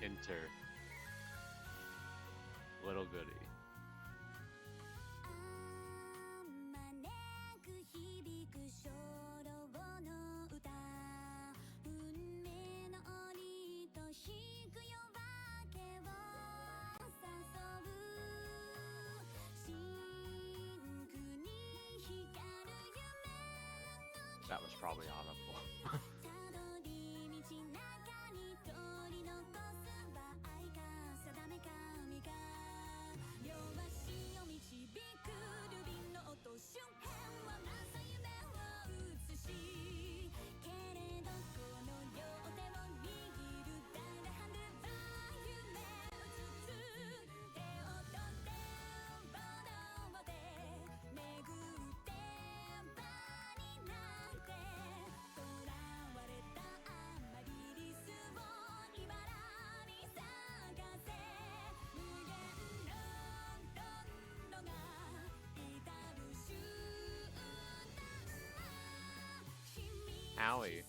Enter Little Goody. That was probably audible. Owie.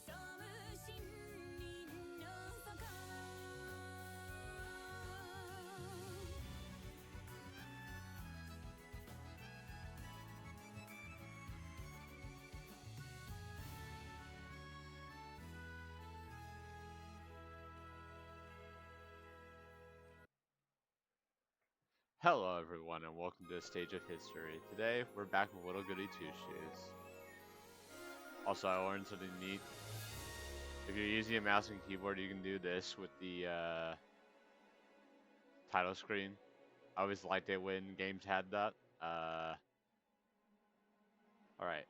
Hello everyone and welcome to a stage of history. Today we're back with Little Goody Two Shoes. Also, I learned something neat. If you're using a mouse and keyboard, you can do this with the title screen. I always liked it when games had that. Alright,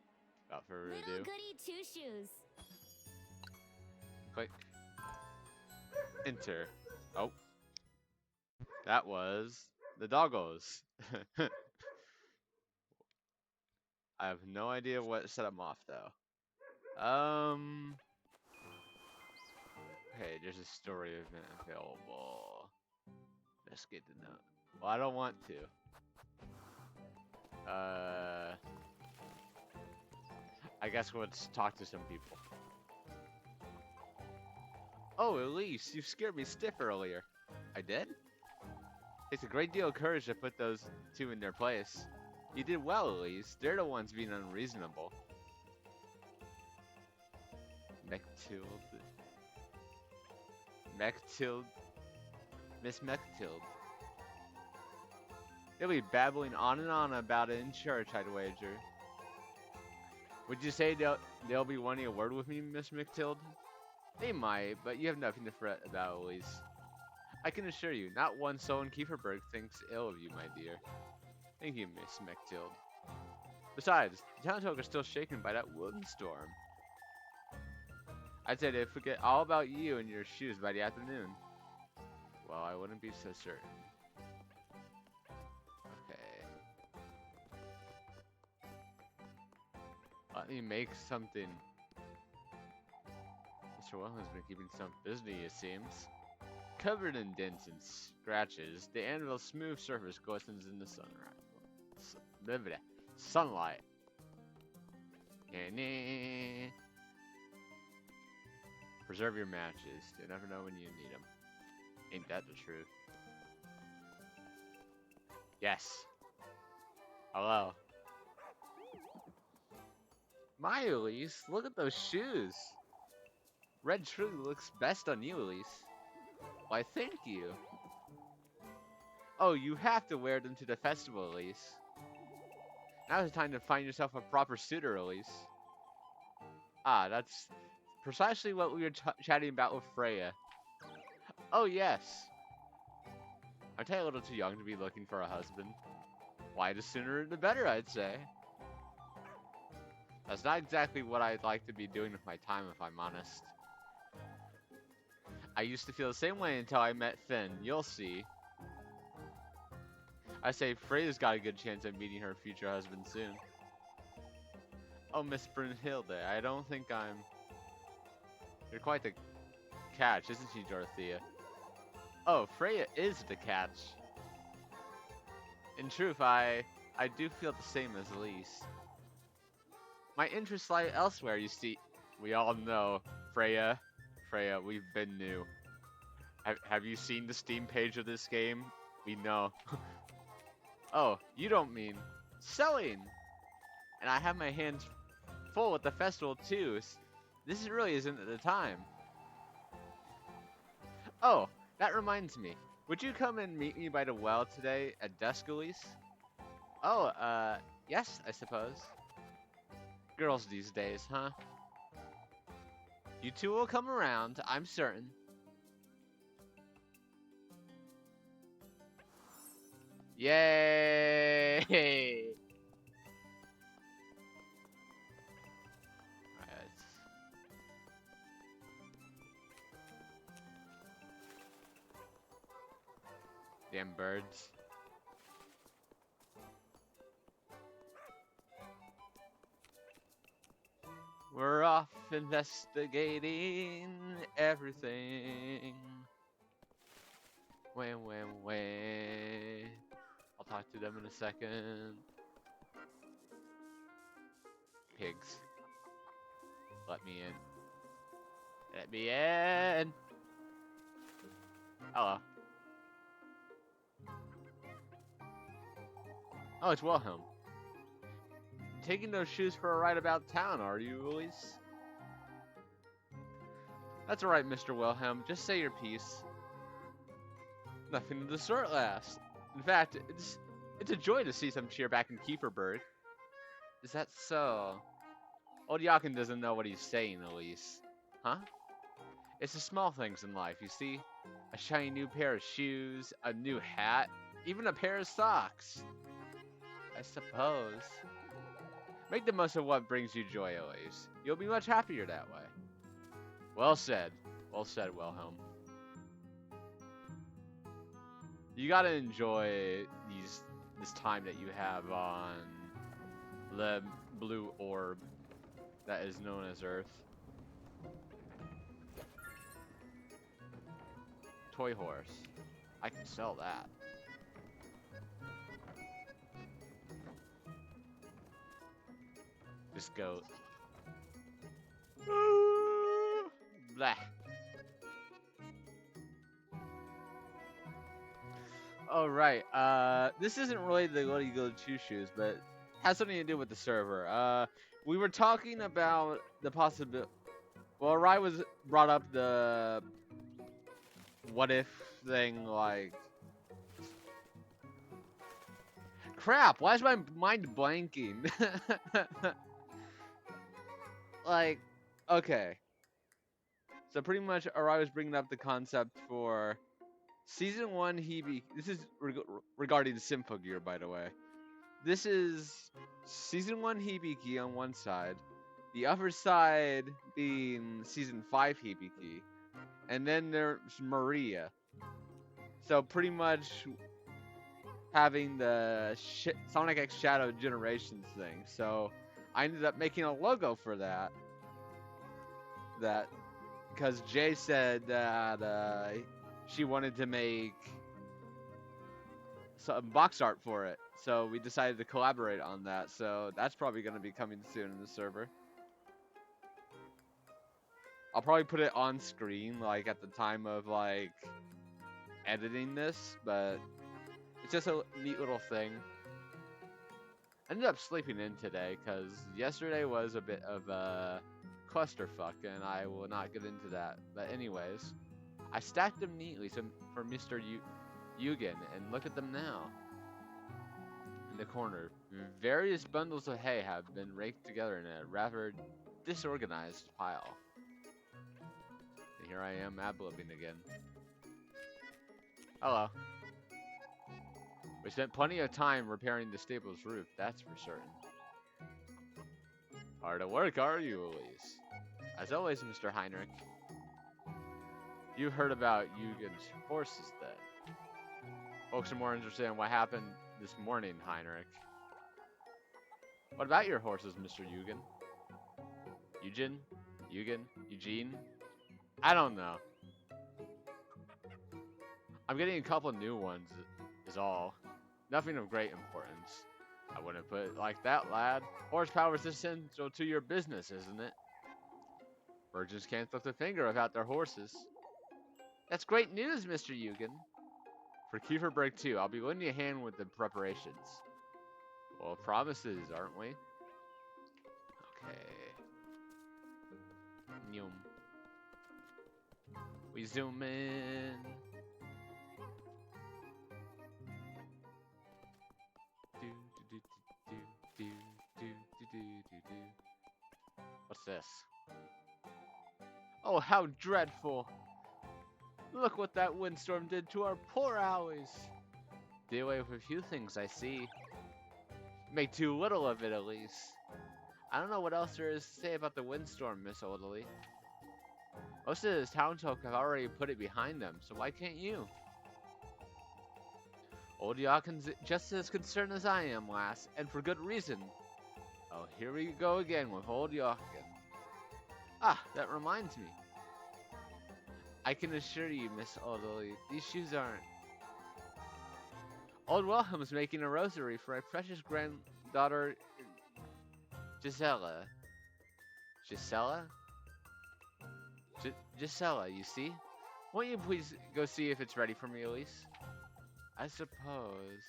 without further ado. Little Goody Two Shoes. Click. Enter. Oh. That was the doggos. I have no idea what set them off though. Okay, there's a story event available. Let's get to know. Well, I don't want to. I guess let's talk to some people. Oh, Elise, you scared me stiff earlier. I did? It's a great deal of courage to put those two in their place. You did well, Elise. They're the ones being unreasonable. Miss Mechtild. They'll be babbling on and on about it in church, I'd wager. Would you say they'll be wanting a word with me, Miss Mechtild? They might, but you have nothing to fret about, Elise. I can assure you, not one soul in Kieferberg thinks ill of you, my dear. Thank you, Miss Mechtild. Besides, the townsfolk are still shaken by that windstorm. I'd say they'd forget all about you and your shoes by the afternoon. Well, I wouldn't be so certain. Okay. Let me make something. Mr. Well has been keeping some busy, it seems. Covered in dents and scratches, the anvil's smooth surface glistens in the sunlight. Preserve your matches. You never know when you need them. Ain't that the truth? Yes. Hello. My Elise, look at those shoes. Red truly looks best on you, Elise. Why, thank you. Oh, you have to wear them to the festival, Elise. Now's the time to find yourself a proper suitor, Elise. Ah, that's precisely what we were chatting about with Freya. Oh, yes. Aren't I a little too young to be looking for a husband? Why, the sooner the better, I'd say. That's not exactly what I'd like to be doing with my time, if I'm honest. I used to feel the same way until I met Finn. You'll see. I say Freya's got a good chance of meeting her future husband soon. Oh, Miss Brunhilde, I don't think I'm... You're quite the catch, isn't she, Dorothea? Oh, Freya is the catch. In truth, I do feel the same as Elise. My interests lie elsewhere, you see. We all know, Freya, we've been new. Have you seen the Steam page of this game? We know. Oh, you don't mean selling. And I have my hands full with the festival too. This really isn't the time. Oh, that reminds me. Would you come and meet me by the well today at dusk, Elise? Oh, yes, I suppose. Girls these days, huh? You two will come around, I'm certain. Yay! Alright. Damn birds. We're off investigating everything. When. I'll talk to them in a second. Pigs. Let me in. Let me in! Hello. Oh, it's Wilhelm. Taking those shoes for a ride about town, are you, Elise? That's alright, Mr. Wilhelm. Just say your piece. Nothing of the sort lasts. In fact, it's a joy to see some cheer back in Kieferberg. Is that so? Old Yakin doesn't know what he's saying, Elise. Huh? It's the small things in life, you see? A shiny new pair of shoes, a new hat, even a pair of socks. I suppose. Make the most of what brings you joy, Elise. You'll be much happier that way. Well said. Well said, Wilhelm. You gotta enjoy this time that you have on the blue orb that is known as Earth. Toy horse. I can sell that. This goat. Blah. Oh, right. This isn't really the Goody Go Two Shoes, but has something to do with the server. We were talking about the possibility. Well, Rai was brought up the what if thing, like. Crap! Why is my mind blanking? Like, okay. So pretty much, Arai was bringing up the concept for Season 1, this is regarding the Sympho gear, by the way. This is Season 1 Hibiki on one side, the other side being Season 5 Hibiki, and then there's Maria. So pretty much having the Sonic X Shadow Generations thing. So I ended up making a logo for that. Because Jay said that she wanted to make some box art for it. So we decided to collaborate on that. So that's probably going to be coming soon in the server. I'll probably put it on screen, like, at the time of, like, editing this. But it's just a neat little thing. I ended up sleeping in today because yesterday was a bit of a clusterfuck, and I will not get into that. But anyways, I stacked them neatly for Mr. Yugen, and look at them now. In the corner, various bundles of hay have been raked together in a rather disorganized pile. And here I am, ad-libbing again. Hello. We spent plenty of time repairing the stable's roof, that's for certain. Hard at work, are you, Elise? As always, Mr. Heinrich. You heard about Eugen's horses, then. Folks are more interested in what happened this morning, Heinrich. What about your horses, Mr. Eugen? Eugene? I don't know. I'm getting a couple new ones, is all. Nothing of great importance. I wouldn't put it like that, lad. Horsepower is essential to your business, isn't it? Merchants can't lift a finger without their horses. That's great news, Mr. Yugen. For Kiefer Break 2, I'll be lending you a hand with the preparations. Well, promises, aren't we? Okay. Nyum. We zoom in. What's this? Oh, how dreadful! Look what that windstorm did to our poor alleys. Did away with a few things, I see. Make too little of it, at least. I don't know what else there is to say about the windstorm, Miss Orderly. Most of the townsfolk have already put it behind them, so why can't you? Old Yawkin's just as concerned as I am, lass, and for good reason. Oh, here we go again with old Yawkin. Ah, that reminds me. I can assure you, Miss Orderly, these shoes aren't. Old Wilhelm's making a rosary for my precious granddaughter, Gisela. Gisela? Gisela, you see? Won't you please go see if it's ready for me, Elise? I suppose.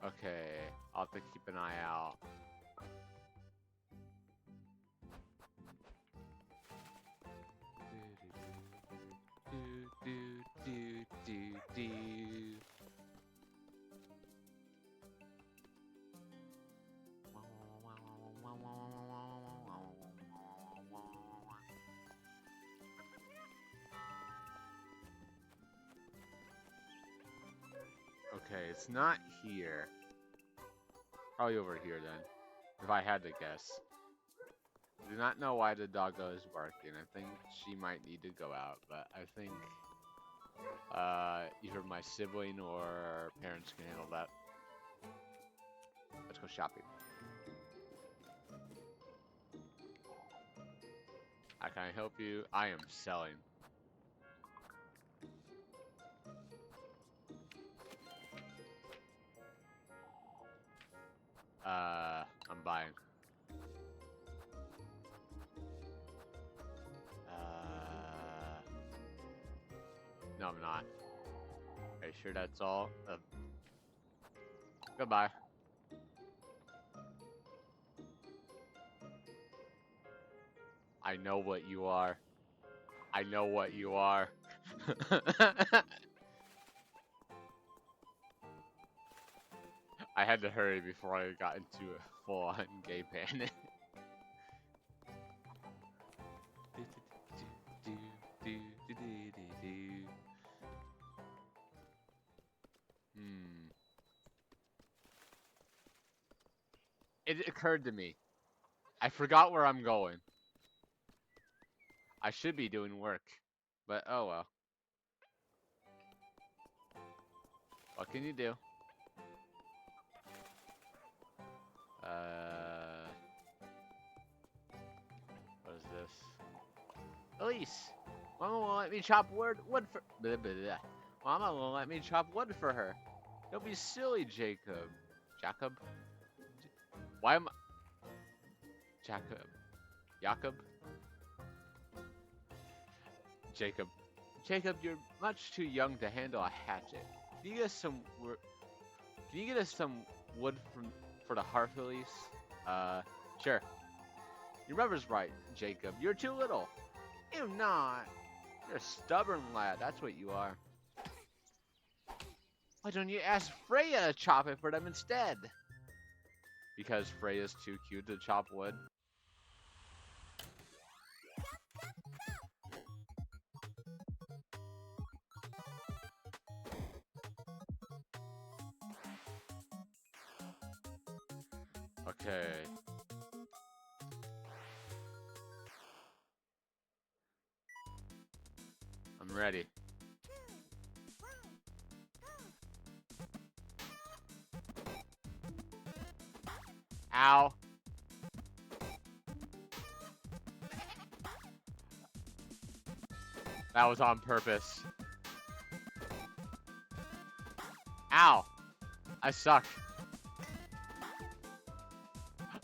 Okay, I'll have to keep an eye out. Okay, it's not here. Probably over here then, if I had to guess. I do not know why the doggo is barking. I think she might need to go out, but I think either my sibling or our parents can handle that. Let's go shopping. How can I help you? I am selling. I'm buying. No, I'm not. Are you sure that's all? Goodbye. I know what you are. I know what you are. I had to hurry before I got into a full-on gay panic. It occurred to me. I forgot where I'm going. I should be doing work, but oh well. What can you do? What is this? Elise! Mama won't let me chop wood for... Blah, blah, blah. Mama won't let me chop wood for her. Don't be silly, Jacob. Jacob? Why am I... Jacob. Jacob? Jacob. Jacob, you're much too young to handle a hatchet. Can you get us some... Can you get us some wood for the hearth, Elise? Sure. Your mother's right, Jacob. You're too little. You're not. You're a stubborn lad. That's what you are. Why don't you ask Freya to chop it for them instead? Because Freya's too cute to chop wood. Okay. I'm ready. Ow. That was on purpose. Ow. I suck.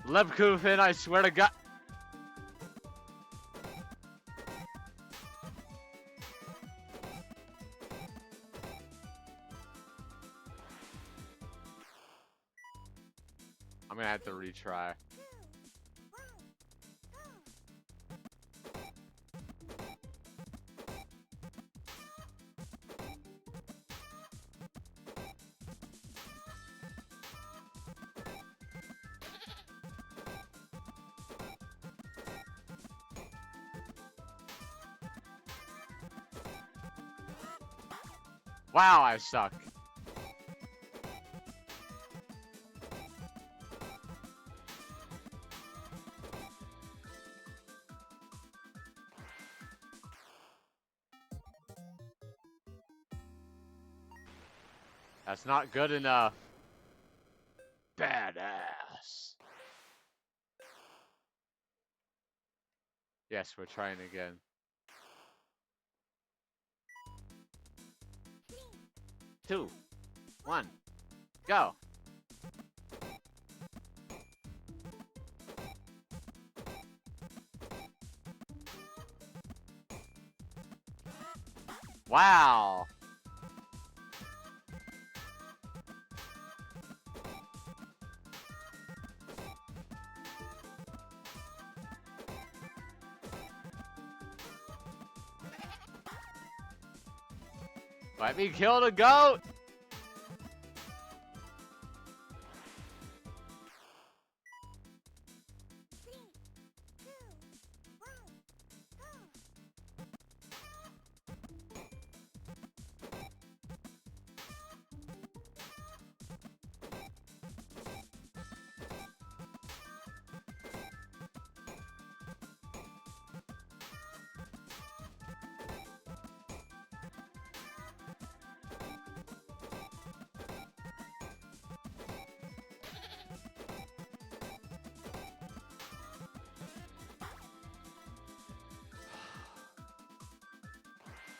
Lebkuchen, I swear to God. I'm gonna have to retry. Wow, I suck. That's not good enough. Badass. Yes, we're trying again. 2, 1, go. Wow. Let me kill the goat.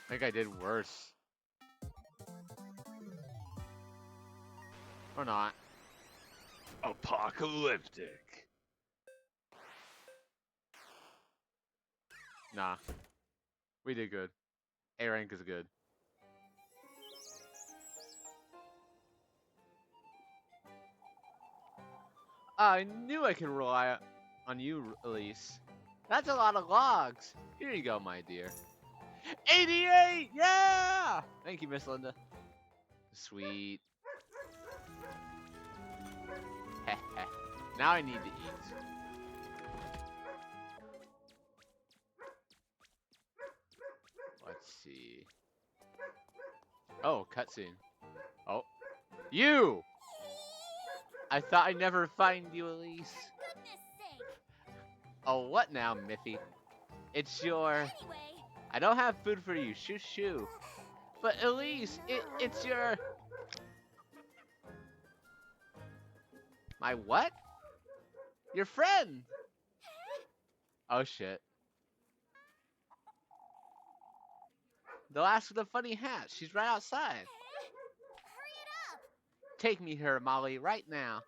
I think I did worse. Or not. Apocalyptic. Nah. We did good. A rank is good. I knew I could rely on you, Elise. That's a lot of logs. Here you go, my dear. 88! Yeah! Thank you, Miss Linda. Sweet. Now I need to eat. Let's see. Oh, cutscene. Oh. You! I thought I'd never find you, Elise. Oh, what now, Miffy? It's your... Anyway. I don't have food for you, shoo shoo. But Elise, it's your... My what? Your friend! Oh shit. The last with the funny hat, she's right outside. Hurry it up! Take me here, Molly, right now.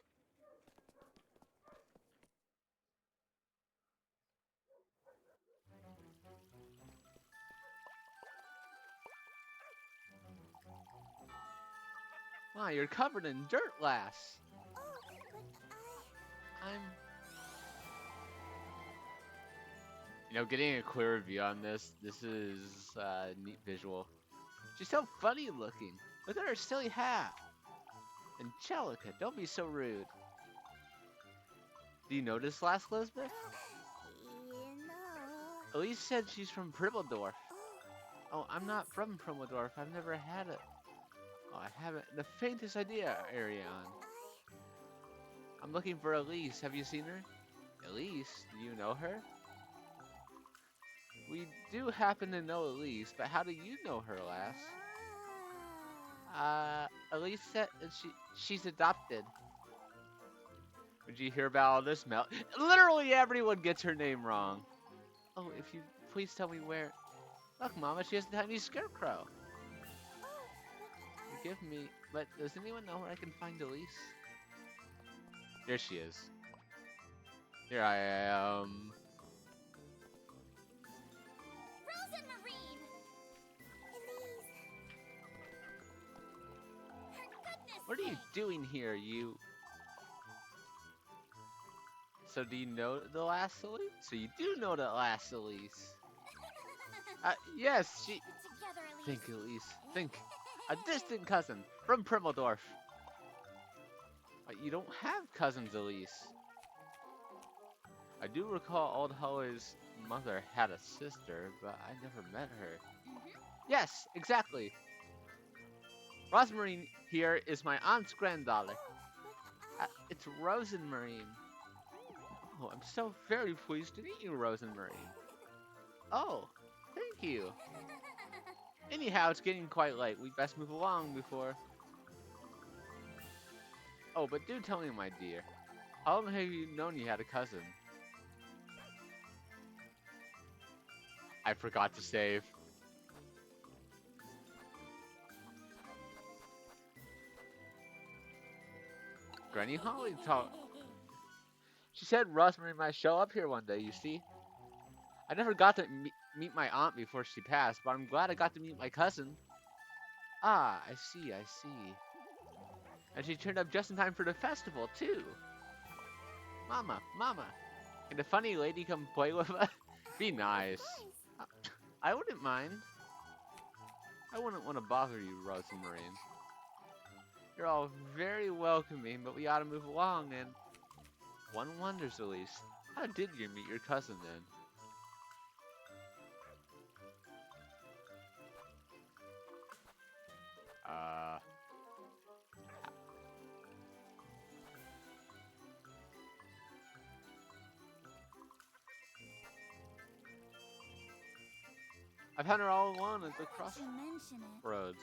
Wow, you're covered in dirt, lass. Oh, but I'm... You know, getting a clearer view on this is a neat visual. She's so funny looking. Look at her silly hat. Angelica, don't be so rude. Do you notice, lass Elizabeth? you know. Elise said she's from Pribbledorf. Oh, I'm not from Pribbledorf. I've never had it. Oh, I haven't the faintest idea, Ariane. I'm looking for Elise. Have you seen her? Elise? Do you know her? We do happen to know Elise, but how do you know her, lass? Elise said she's adopted. Would you hear about all this, Mel? Literally everyone gets her name wrong. Oh, if you please tell me where. Look, Mama, she has a tiny scarecrow. Forgive me, but does anyone know where I can find Elise? There she is. Here I am. Rose and Marine. Elise. For goodness What are you sake. doing here, you? So do you know the last Elise? So you do know the last Elise. Yes, she... Together, Elise. Think, Elise. Think. A distant cousin from Primmeldorf. You don't have cousins, Elise. I do recall old Holly's mother had a sister, but I never met her. Yes, exactly. Rosmarine here is my aunt's granddaughter. It's Rosenmarine. Oh, I'm so very pleased to meet you, Rosenmarine. Oh, thank you. Anyhow, it's getting quite late. We'd best move along before... Oh, but do tell me, my dear. How long have you known you had a cousin? I forgot to save. Granny Holly told... She said Rosmarine might show up here one day, you see? I never got to meet my aunt before she passed, but I'm glad I got to meet my cousin. Ah, I see, I see. And she turned up just in time for the festival, too. Mama, Mama, can the funny lady come play with us? Be nice. I wouldn't mind. I wouldn't want to bother you, Rosemarine. You're all very welcoming, but we ought to move along, and... One wonders, Elise, how did you meet your cousin, then? I've had her all alone at the crossroads.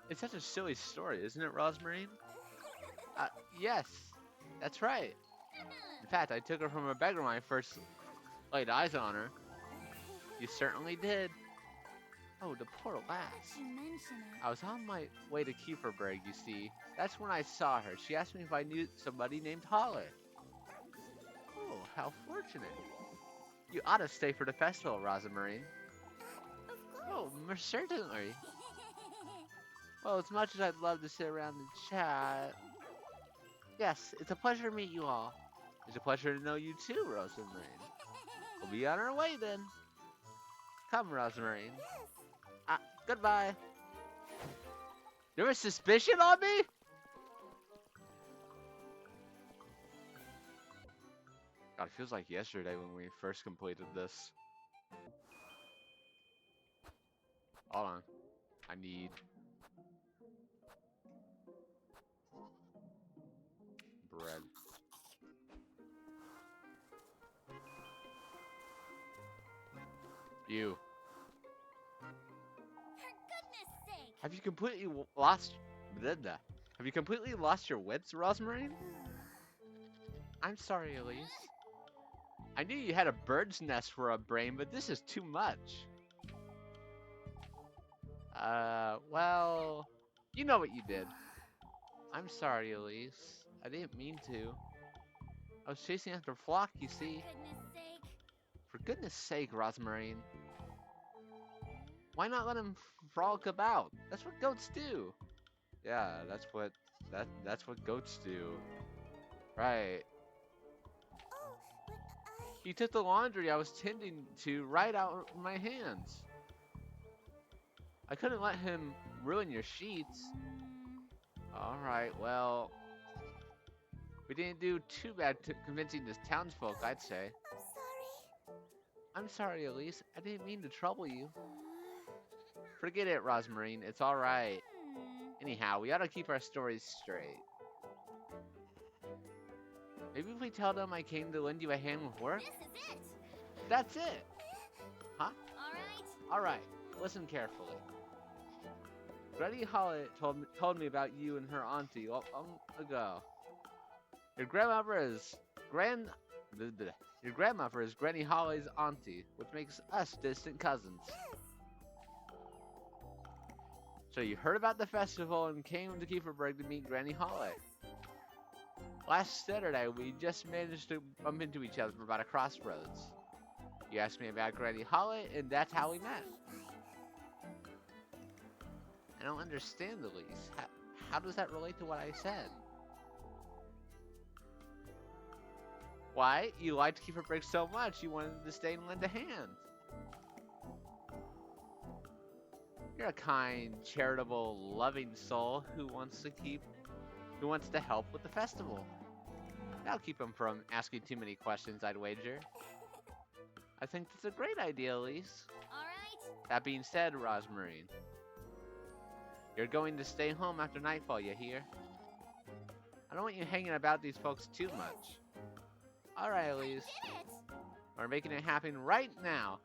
It's such a silly story, isn't it, Rosmarine? Yes, that's right. In fact, I took her from a beggar when I first laid eyes on her. You certainly did. Oh, the poor lass. I was on my way to Kieferberg, you see. That's when I saw her. She asked me if I knew somebody named Holly. Oh, how fortunate. You ought to stay for the festival, Rosemarine. Oh, certainly. Well, as much as I'd love to sit around and chat... Yes, it's a pleasure to meet you all. It's a pleasure to know you too, Rosemarine. We'll be on our way then. Come, Rosemarine. Goodbye. You have a suspicion on me? God, it feels like yesterday when we first completed this. Hold on. I need... bread. You. Have you completely lost... Have you completely lost your wits, Rosmarine? I'm sorry, Elise. I knew you had a bird's nest for a brain, but this is too much. Well... You know what you did. I'm sorry, Elise. I didn't mean to. I was chasing after Flock, you see. For goodness sake, Rosmarine. Why not let him frolic about? That's what goats do. Yeah, that's what goats do. Right. He took the laundry I was tending to right out of my hands. I couldn't let him ruin your sheets. Alright, well... We didn't do too bad convincing the townsfolk, I'd say. I'm sorry, Elise. I didn't mean to trouble you. Forget it, Rosmarine. It's alright. Anyhow, we ought to keep our stories straight. Maybe if we tell them I came to lend you a hand with work? This is it. That's it. Huh? Alright. Alright. Listen carefully. Granny Holly told me about you and her auntie long ago. Your grandmother is Granny Holly's auntie, which makes us distant cousins. So you heard about the festival and came to Kieferberg to meet Granny Holly. Last Saturday, we just managed to bump into each other about a crossroads. You asked me about Granny Holly, and that's how we met. I don't understand, Elise. How does that relate to what I said? Why? You liked Keeper Brick so much, you wanted to stay and lend a hand. You're a kind, charitable, loving soul who wants to help with the festival. That'll keep him from asking too many questions, I'd wager. I think that's a great idea, Elise. Alright. That being said, Rosmarine, you're going to stay home after nightfall, you hear? I don't want you hanging about these folks too much. Alright, Elise. Did it! We're making it happen right now.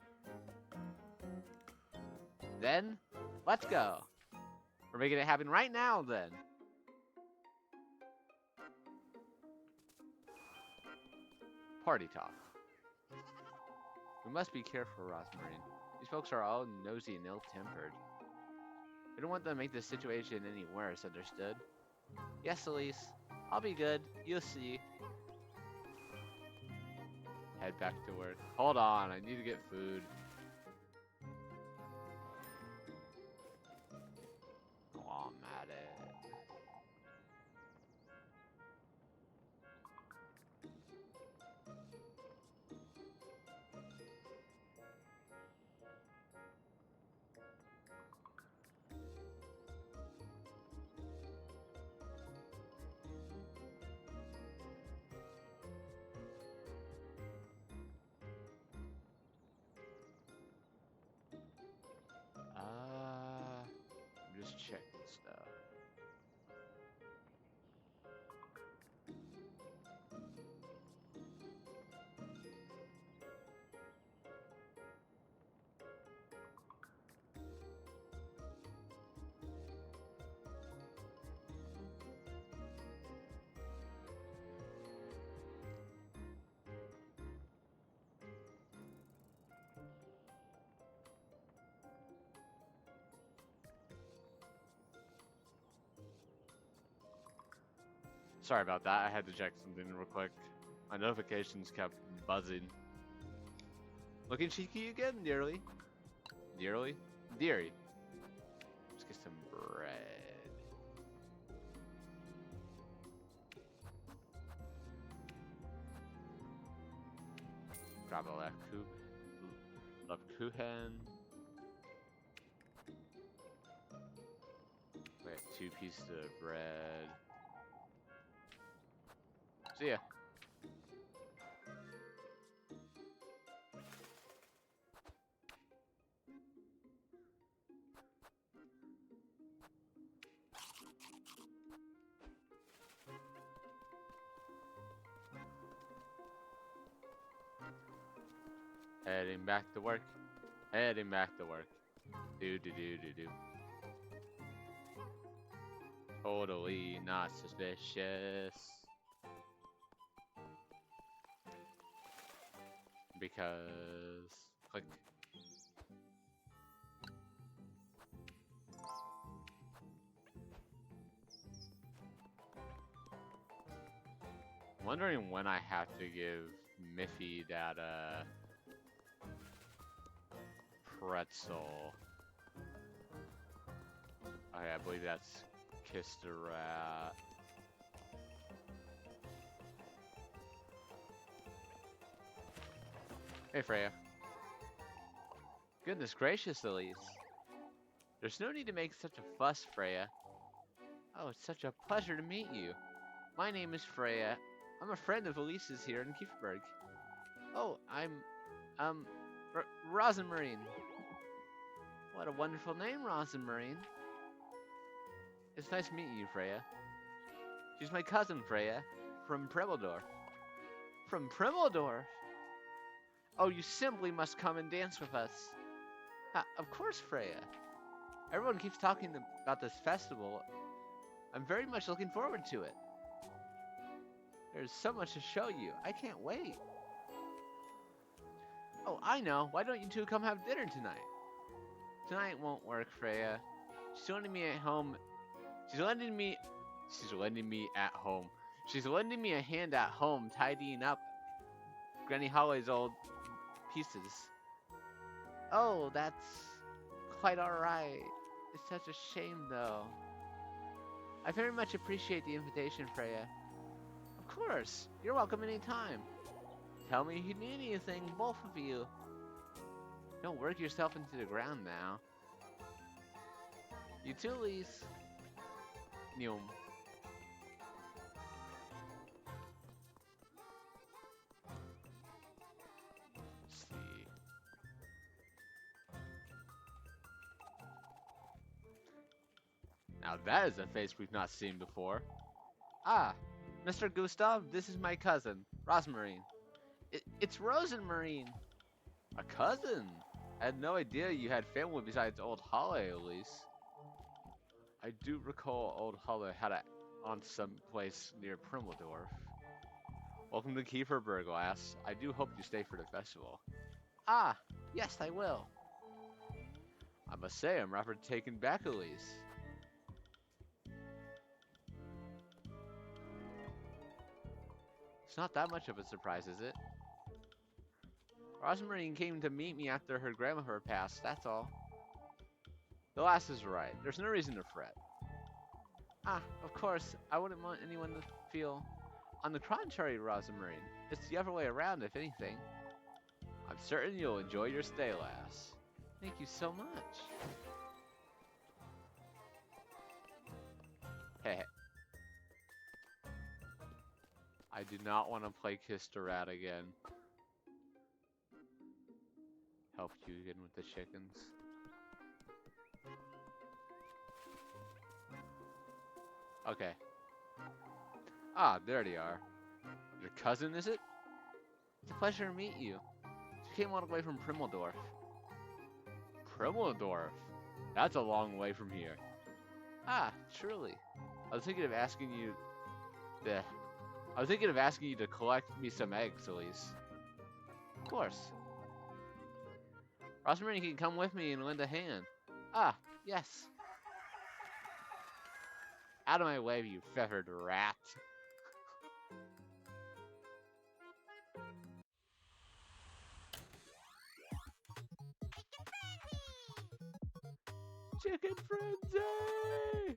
Then, let's go. We're making it happen right now, then. Party talk. We must be careful, Rosmarine. These folks are all nosy and ill-tempered. We don't want them to make this situation any worse, understood? Yes, Elise. I'll be good. You'll see. Head back to work. Hold on, I need to get food. Oh, I'm at it. I'm just checking stuff. Sorry about that, I had to check something real quick. My notifications kept buzzing. Looking cheeky again, dearly? Dearly? Deary. Let's get some bread. Grab a Lebkuchen. We got 2 pieces of bread. See ya. Heading back to work. Heading back to work. Do. Totally not suspicious. Because click. I'm wondering when I have to give Miffy that pretzel. Okay, I believe that's Kiss the Rat. Hey, Freya. Goodness gracious, Elise. There's no need to make such a fuss, Freya. Oh, it's such a pleasure to meet you. My name is Freya. I'm a friend of Elise's here in Kieferberg. Oh, I'm, Rosamarine. What a wonderful name, Rosamarine. It's nice meeting you, Freya. She's my cousin, Freya, from Primeldorf. From Primeldorf? Oh, you simply must come and dance with us. Of course, Freya. Everyone keeps talking about this festival. I'm very much looking forward to it. There's so much to show you. I can't wait. Oh, I know. Why don't you two come have dinner tonight? Tonight won't work, Freya. She's letting me at home. She's letting me at home. She's lending me a hand at home tidying up Granny Holly's old pieces. Oh, that's quite alright. It's such a shame, though. I very much appreciate the invitation, Freya. Of course, you're welcome anytime. Tell me if you need anything, both of you. Don't work yourself into the ground now. You too, Lise. Neum. Let's see. Now that is a face we've not seen before. Ah, Mr. Gustav, this is my cousin, Rosmarine. It's Rosenmarine. A cousin? I had no idea you had family besides old Holly, Elise. I do recall old Holly had a aunt someplace near Primmeldorf. Welcome to Kiefer Burglass. I do hope you stay for the festival. Ah, yes, I will. I must say, I'm rather taken back, Elise. It's not that much of a surprise, is it? Rosmarine came to meet me after her grandmother passed, that's all. The lass is right. There's no reason to fret. Ah, of course, I wouldn't want anyone to feel... On the contrary, Rosmarine, it's the other way around, if anything. I'm certain you'll enjoy your stay, lass. Thank you so much. Hey. I do not want to play Kiss the Rat again. Help you again with the chickens. Okay. Ah, there they are. Your cousin, is it? It's a pleasure to meet you. She came all the way from Primmeldorf. Primmeldorf? That's a long way from here. Ah, truly. I was thinking of asking you... to collect me some eggs, Elise. Of course. Rosmarine can come with me and lend a hand. Ah, yes. Out of my way, you feathered rat. Chicken frenzy!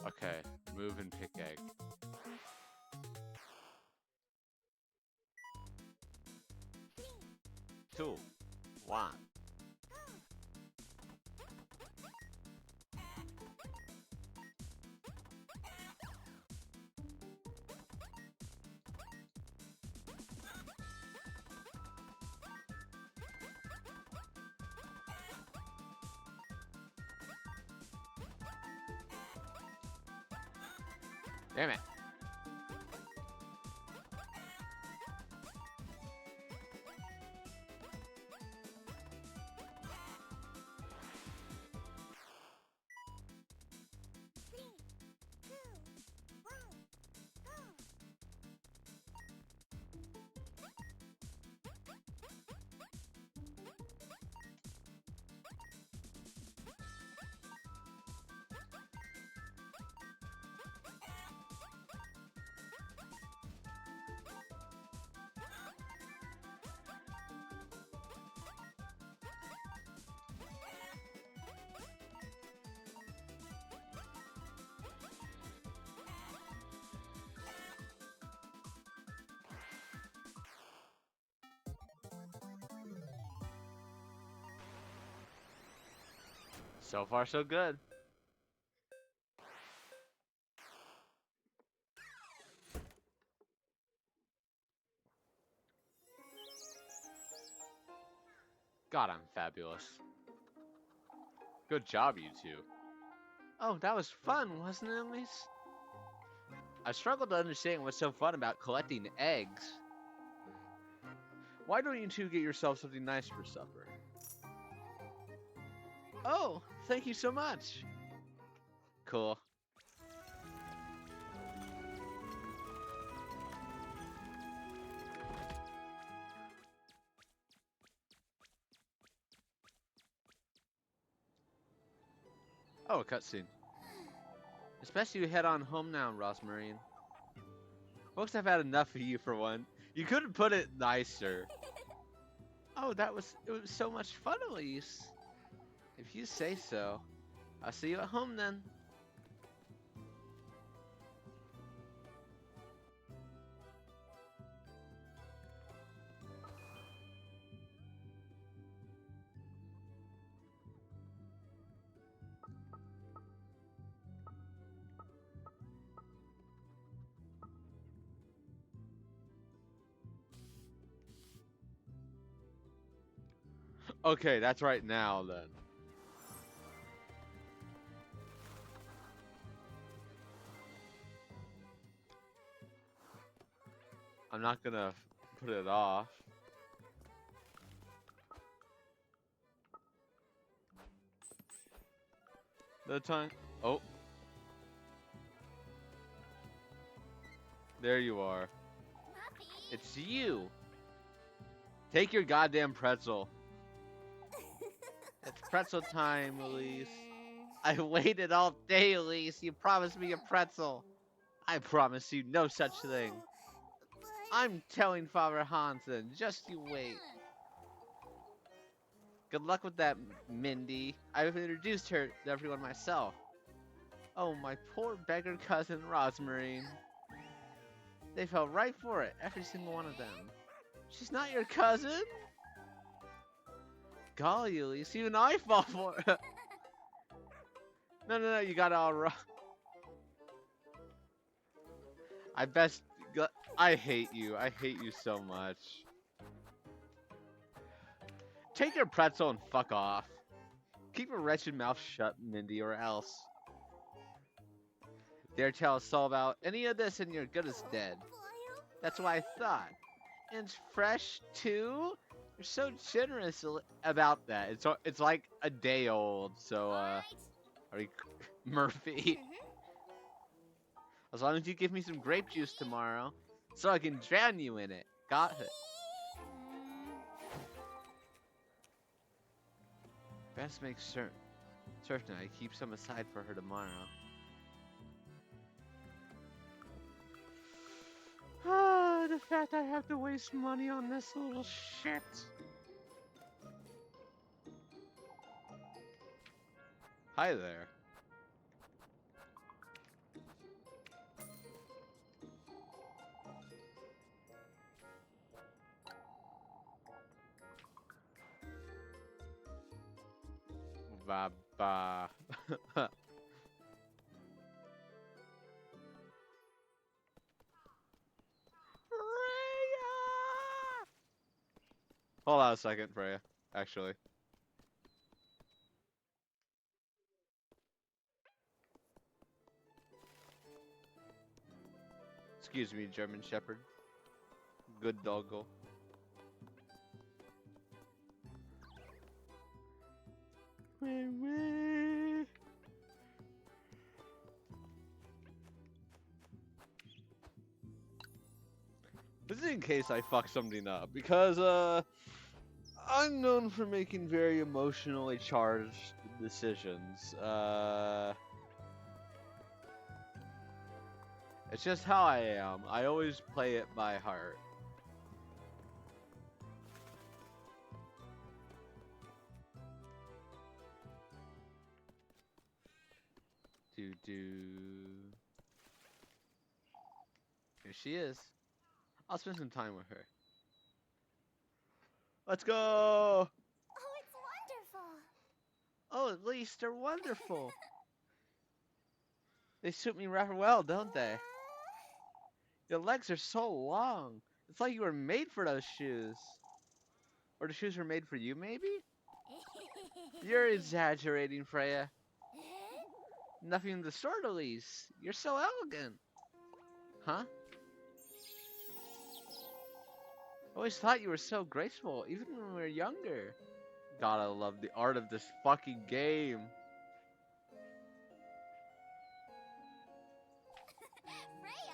Okay, move and pick egg. Two, one. Damn it. So far, so good. God, I'm fabulous. Good job, you two. Oh, that was fun, wasn't it, Elise? I struggle to understand what's so fun about collecting eggs. Why don't you two get yourself something nice for supper? Oh, thank you so much. Cool. Oh, a cutscene. Especially you head on home now, Rosmarine. Folks have had enough of you for one. You couldn't put it nicer. Oh, it was so much fun, Elise. If you say so. I'll see you at home then. Okay, that's right now then. I'm not gonna put it off. The time. Oh. There you are. Puppy. It's you. Take your goddamn pretzel. It's pretzel time, Elise. I waited all day, Elise. You promised me a pretzel. I promise you no such thing. But I'm telling Father Hansen. Just you wait. Good luck with that, Mindy. I've introduced her to everyone myself. Oh, my poor beggar cousin, Rosmarine. They fell right for it, every single one of them. She's not your cousin? Golly, Elise, even I fall for it. No, you got it all wrong. I hate you. I hate you so much. Take your pretzel and fuck off. Keep your wretched mouth shut, Mindy, or else. Dare tell us all about any of this and you're good as dead. That's what I thought. And it's fresh, too? You're so generous about that. It's like a day old, so, alright. are you, Murphy? As long as you give me some grape juice tomorrow, so I can drown you in it. Got it. Best make certain I keep some aside for her tomorrow. Ah, the fact I have to waste money on this little shit. Hi there. Ba. Hold on a second, Freya. Actually. Excuse me, German Shepherd. Good doggo. This is in case I fuck something up, because, I'm known for making very emotionally charged decisions. It's just how I am. I always play it by heart. Here she is. I'll spend some time with her. Let's go! Oh, it's wonderful. Oh, at least they're wonderful. They suit me rather well, don't they? Your legs are so long. It's like you were made for those shoes. Or the shoes were made for you, maybe? You're exaggerating, Freya. Nothing of the sort, Elise. You're so elegant. Huh? I always thought you were so graceful, even when we were younger. God, I love the art of this fucking game. Freya?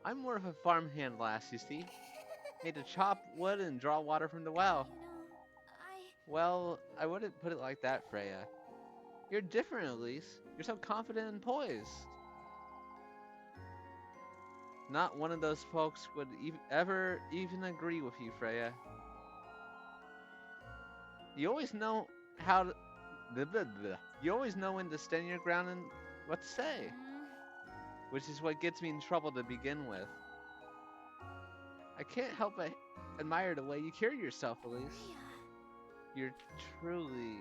I'm more of a farmhand lass, you see. Made to chop wood and draw water from the well. Well, I wouldn't put it like that, Freya. You're different, Elise. You're so confident and poised. Not one of those folks would ever even agree with you, Freya. You always know how to... You always know when to stand your ground and what to say. Which is what gets me in trouble to begin with. I can't help but admire the way you carry yourself, Elise. You're truly...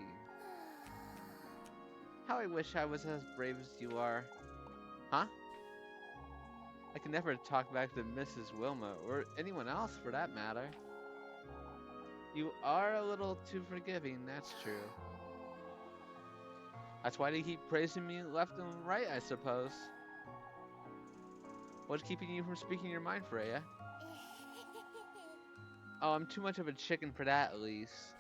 How I wish I was as brave as you are. Huh? I can never talk back to Mrs. Wilma, or anyone else for that matter. You are a little too forgiving, that's true. That's why they keep praising me left and right, I suppose. What's keeping you from speaking your mind, Freya? Oh, I'm too much of a chicken for that, Elise.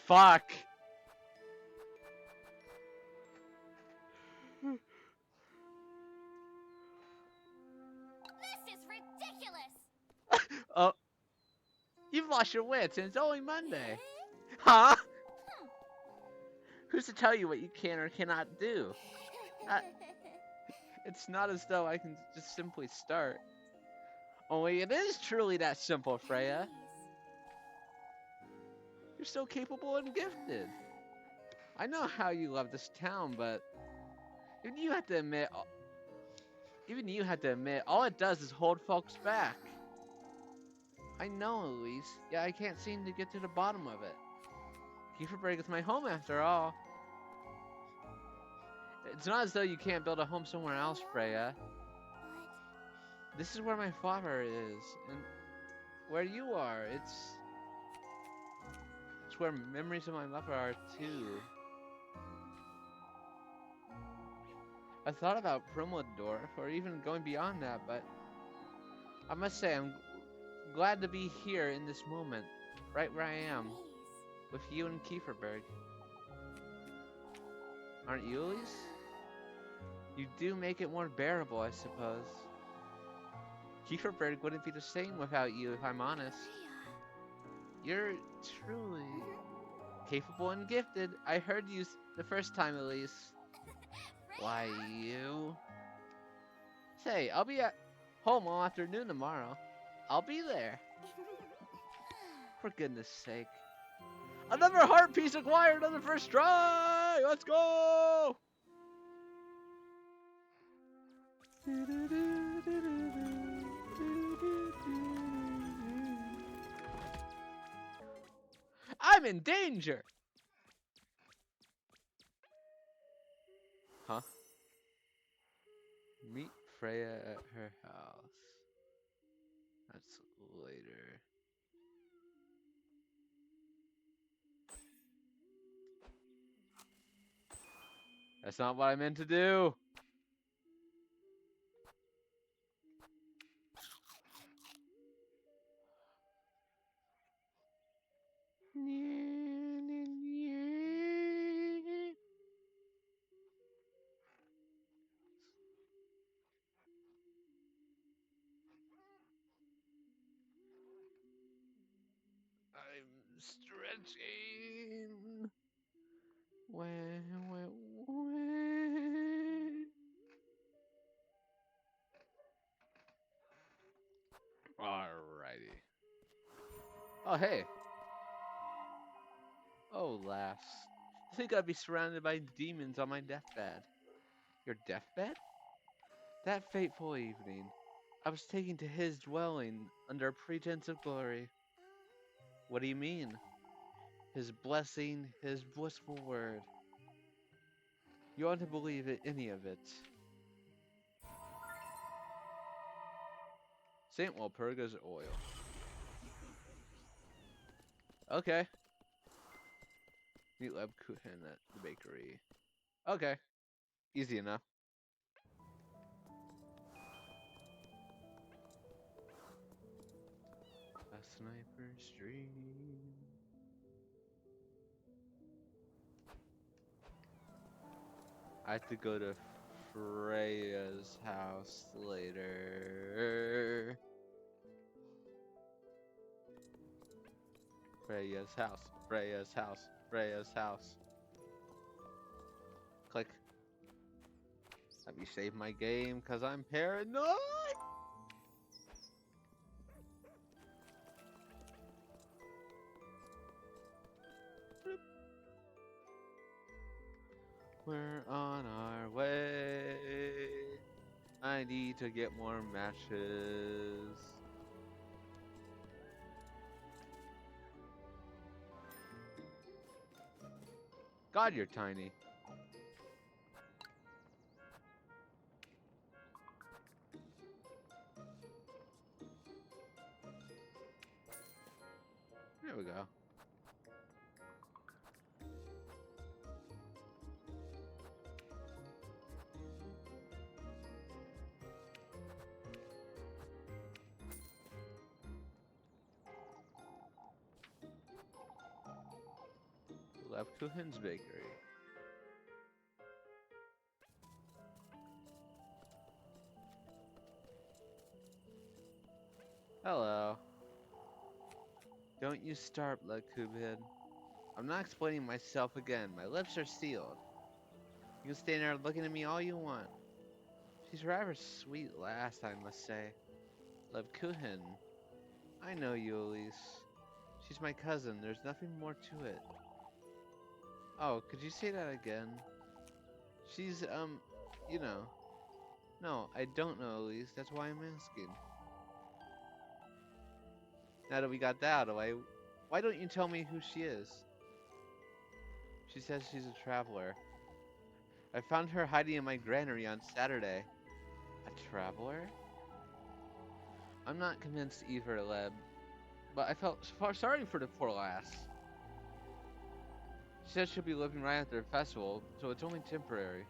Fuck! This is ridiculous! Oh, you've lost your wits and it's only Monday. Huh? Who's to tell you what you can or cannot do? It's not as though I can just simply start. Only it is truly that simple, Freya. You're so capable and gifted. I know how you love this town, but even you have to admit, all it does is hold folks back. I know, Elise. Yeah, I can't seem to get to the bottom of it. Kieferberg is my home after all. It's not as though you can't build a home somewhere else, Freya. This is where my father is, and where you are. It's where memories of my mother are too. I thought about Primwood-Dorf, or even going beyond that, but I must say I'm glad to be here in this moment, right where I am, with you and Kieferberg. Aren't you, Elise? You do make it more bearable, I suppose. Kieferberg wouldn't be the same without you, if I'm honest. You're truly capable and gifted. I heard you the first time, Elise. Why, you? Say, I'll be at home all afternoon tomorrow. I'll be there. For goodness sake. Another heart piece acquired on the first try! Let's go! I'm in danger! Huh? Meet Freya at her house. That's later. That's not what I meant to do! I'm stretching. When. Alrighty. Oh, hey. Oh, laughs. I think I'd be surrounded by demons on my deathbed. Your deathbed? That fateful evening, I was taken to his dwelling under a pretense of glory. What do you mean? His blessing, his blissful word. You ought to believe any of it. St. Walpurga's oil. Okay. Meat Lebkuchen at the bakery. Okay. Easy enough. A sniper's dream. I have to go to Freya's house later. Freya's house. Freya's house. Freya's house. Click. Let me save my game because I'm paranoid. We're on our way. I need to get more matches. God, you're tiny. There we go. Kuchen's Bakery. Hello. Don't you start, Lekubin. I'm not explaining myself again. My lips are sealed. You can stand there looking at me all you want. She's rather sweet last, I must say. Kuchen. I know you, Elise. She's my cousin. There's nothing more to it. Oh, could you say that again? She's, you know. No, I don't know, Elise. That's why I'm asking. Now that we got that out of the way, why don't you tell me who she is? She says she's a traveler. I found her hiding in my granary on Saturday. A traveler? I'm not convinced either, Leb. But I felt far sorry for the poor lass. She said she'll be living right after the festival, so it's only temporary.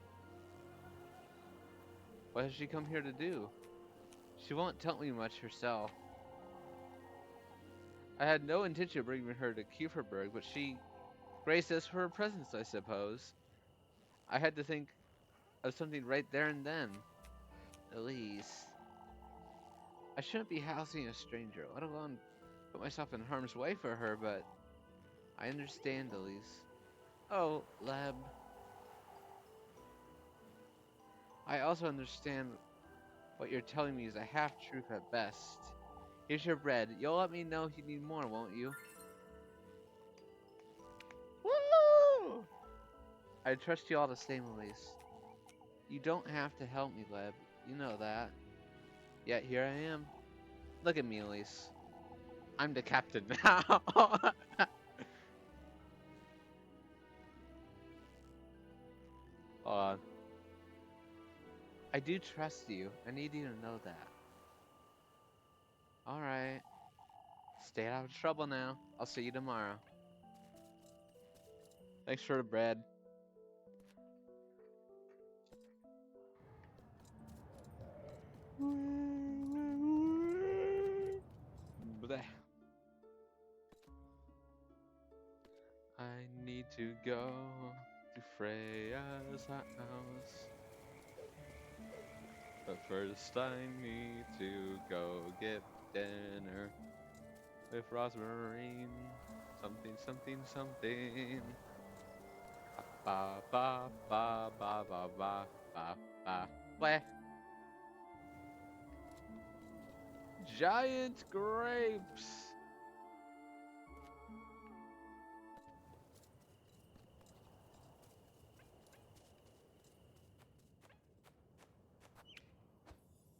What has she come here to do? She won't tell me much herself. I had no intention of bringing her to Kieferberg, but she graced us for her presence, I suppose. I had to think of something right there and then. Elise. I shouldn't be housing a stranger, let alone put myself in harm's way for her, but I understand, Elise. Oh, Leb. I also understand what you're telling me is a half-truth at best. Here's your bread. You'll let me know if you need more, won't you? Woo! I trust you all the same, Elise. You don't have to help me, Leb. You know that. Yet here I am. Look at me, Elise. I'm the captain now. Hold on. I do trust you. I need you to know that. Alright. Stay out of trouble now. I'll see you tomorrow. Thanks for the bread. Bleh. I need to go to Freya's house. But first I need to go get dinner with Rosmarine. Something, something, something. Ba ba ba ba ba ba ba ba. Bleh. Giant grapes.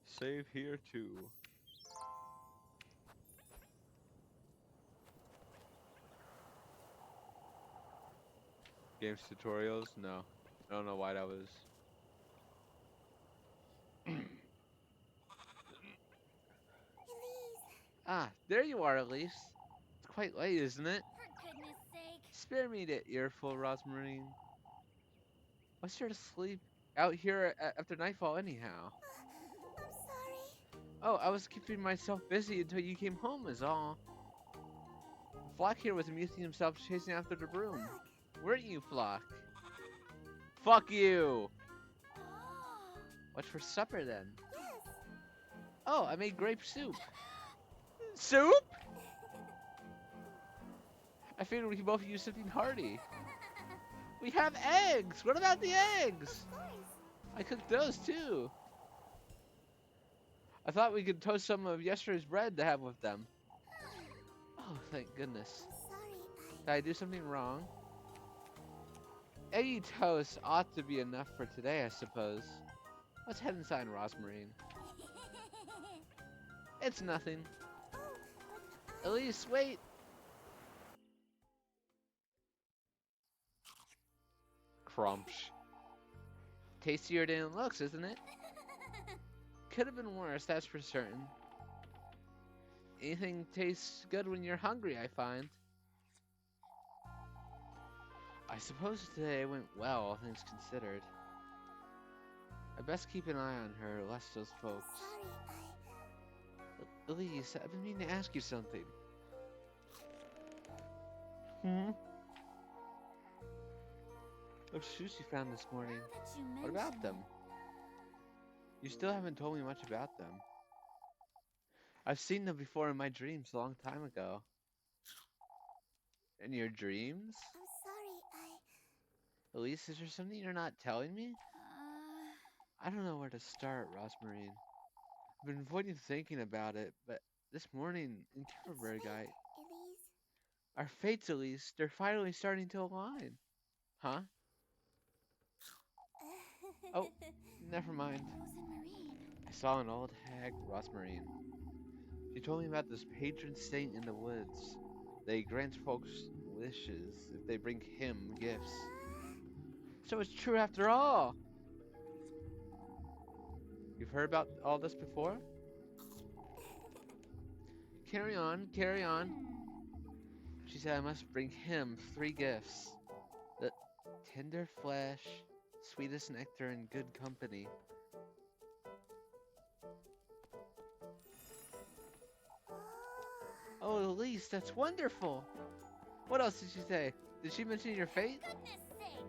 Save here too. Games tutorials? No. I don't know why that was. Elise, Ah, there you are, Elise. It's quite late, isn't it? for goodness sake. Spare me the earful, Rosmarine. What's there to sleep out here after nightfall anyhow? I'm sorry. Oh, I was keeping myself busy until you came home is all. Flock here was amusing himself chasing after the broom. Look. Weren't you, Flock? Fuck you! Oh. What's for supper then? Yes. Oh, I made grape soup. Soup? I figured we could both use something hearty. We have eggs! What about the eggs? Of course. I cooked those too. I thought we could toast some of yesterday's bread to have with them. Oh, thank goodness. I'm sorry, Did I do something wrong? Eggy toast ought to be enough for today, I suppose. Let's head inside, Rosmarine. It's nothing. Oh, but Elise, wait! Crunch. Tastier than it looks, isn't it? Could have been worse, that's for certain. Anything tastes good when you're hungry, I find. I suppose today went well, all things considered. I best keep an eye on her, lest those folks. sorry, Elise, I've been meaning to ask you something. Those shoes you found this morning. now that you What about mention them? You still haven't told me much about them. I've seen them before in my dreams a long time ago. In your dreams? I'm sorry, Elise, is there something you're not telling me? I don't know where to start, Rosmarine. I've been avoiding thinking about it, but this morning in Kimberberg, Elise. our fates, Elise, they're finally starting to align. Huh? Oh, never mind. Rosemarine. I saw an old hag, Rosmarine. She told me about this patron saint in the woods. They grant folks wishes if they bring him gifts. So it's true after all! You've heard about all this before? Carry on, carry on. She said I must bring him 3 gifts. The tender flesh, sweetest nectar, and good company. Oh, Elise, that's wonderful! What else did she say? Did she mention your fate? Goodness sake.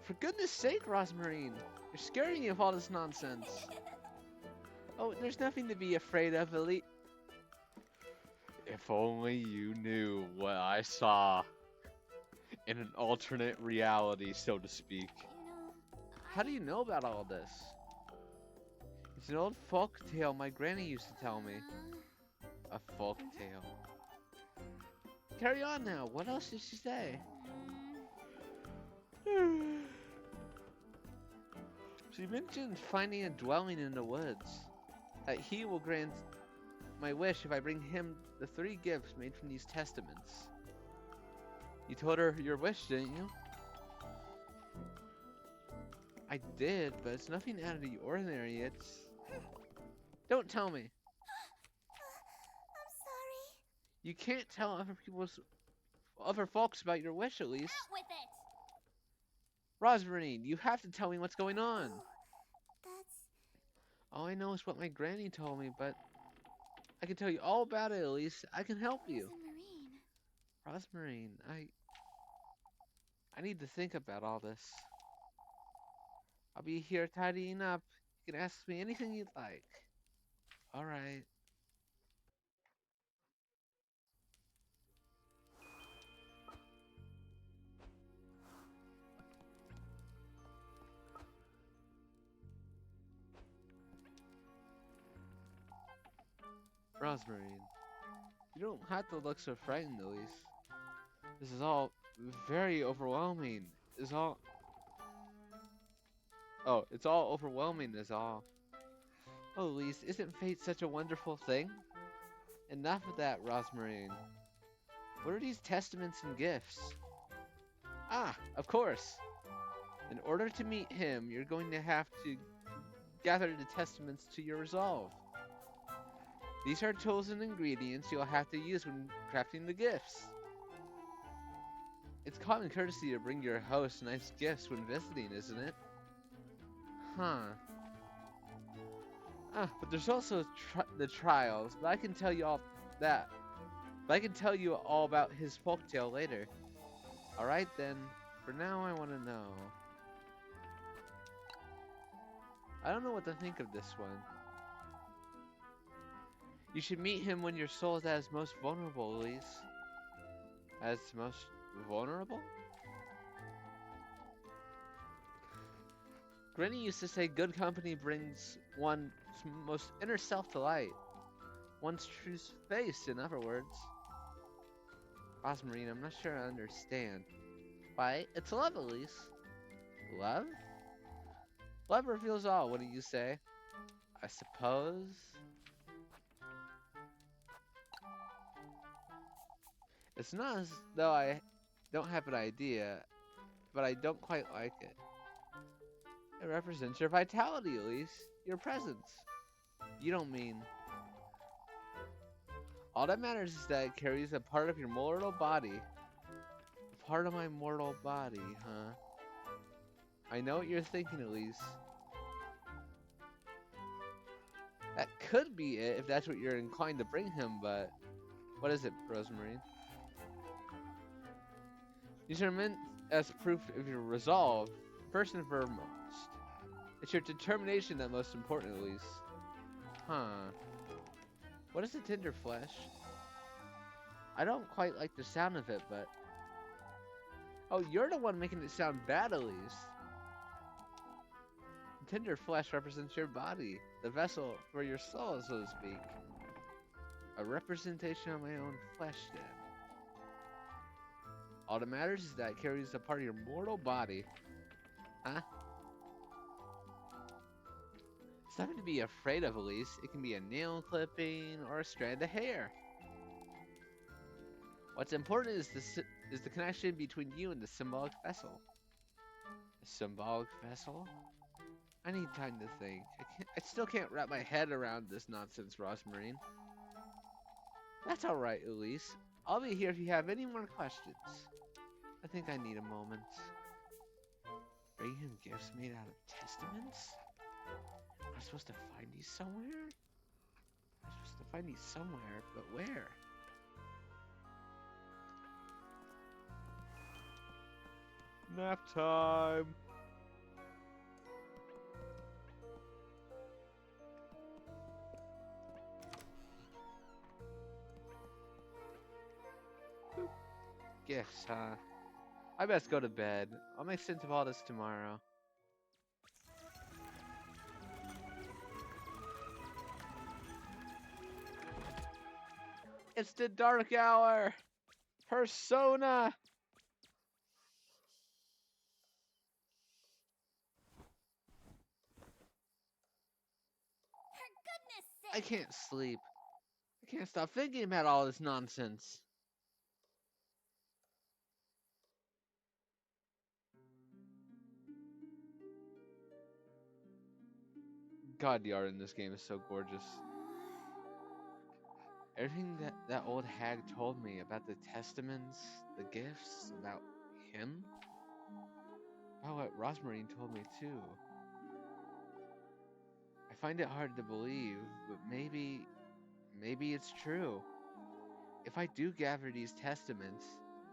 For goodness sake, Rosmarine! You're scaring me with all this nonsense. Oh, there's nothing to be afraid of, Elise. If only you knew what I saw in an alternate reality, so to speak. You know, How do you know about all this? It's an old folk tale my granny used to tell me. A folk tale. Carry on now. What else did she say? She mentioned finding a dwelling in the woods. That he will grant my wish if I bring him the 3 gifts made from these testaments. You told her your wish, didn't you? I did, but it's nothing out of the ordinary. It's... Don't tell me. I'm sorry. You can't tell other folks about your wish, at least. Out with it. Rosmarine, you have to tell me what's going on. Oh, that's All I know is what my granny told me, but I can tell you all about it, Elise. I can help you. Rosemarine. Rosmarine, I need to think about all this. I'll be here tidying up. You can ask me anything you'd like. Alright. Rosmarine, you don't have to look so frightened, Elise. This is all very overwhelming. Is all... Oh, it's all overwhelming is all. Oh, Elise, isn't fate such a wonderful thing? Enough of that, Rosmarine. What are these testaments and gifts? Ah, of course. In order to meet him, you're going to have to gather the testaments to your resolve. These are tools and ingredients you'll have to use when crafting the gifts. It's common courtesy to bring your host nice gifts when visiting, isn't it? Huh. Ah, but there's also the trials, but I can tell you all that. But I can tell you all about his folktale later. Alright then, for now I want to know. I don't know what to think of this one. You should meet him when your soul is at its most vulnerable, Elise. as most vulnerable? Granny used to say good company brings one's most inner self to light. One's true face, in other words. Rosmarine, I'm not sure I understand. Why, it's love, Elise. Love? Love reveals all, wouldn't you say? I suppose. It's not as though I don't have an idea, but I don't quite like it. It represents your vitality, Elise. Your presence. You don't mean. All that matters is that it carries a part of your mortal body. A part of my mortal body, huh? I know what you're thinking, Elise. That could be it if that's what you're inclined to bring him, but what is it, Rosemary? These are meant as proof of your resolve, first and foremost. It's your determination that's most important, Elise. Huh. What is a tender flesh? I don't quite like the sound of it, but... Oh, you're the one making it sound bad, Elise. Tender flesh represents your body, the vessel for your soul, so to speak. A representation of my own flesh, then. All that matters is that it carries a part of your mortal body. Huh? It's nothing to be afraid of, Elise. It can be a nail clipping or a strand of hair. What's important is the connection between you and the symbolic vessel. A symbolic vessel? I need time to think. I still can't wrap my head around this nonsense, Rosmarine. That's alright, Elise. I'll be here if you have any more questions. I think I need a moment. Bring him gifts made out of testaments? Am I supposed to find these somewhere? I'm supposed to find these somewhere, but where? Nap time! Gifts, huh? I best go to bed. I'll make sense of all this tomorrow. It's the dark hour! Persona! For goodness I sake! can't sleep. I can't stop thinking about all this nonsense. God, the art in this game is so gorgeous. Everything that old hag told me about the testaments, the gifts, about him, about what Rosmarine told me too. I find it hard to believe, but maybe it's true. If I do gather these testaments,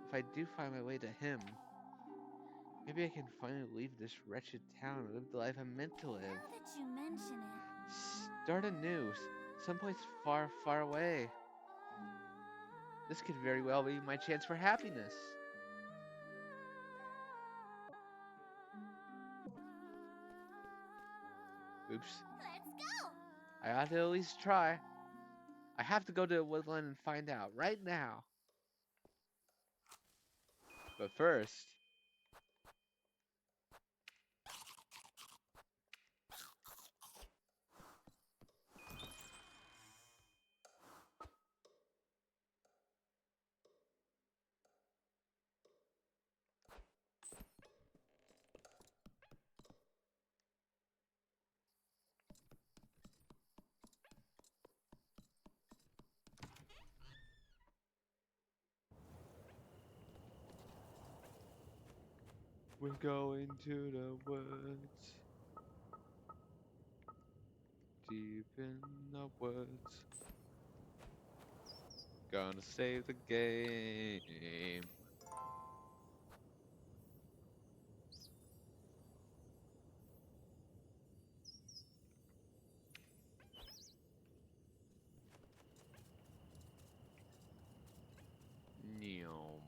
if I do find my way to him, maybe I can finally leave this wretched town and live the life I'm meant to live. Now that you mention it... Start anew, someplace far, far away. This could very well be my chance for happiness. Oops. Let's go! I ought to at least try. I have to go to the woodland and find out right now. But first... We're going to the woods. Deep in the woods. Gonna save the game. Neom.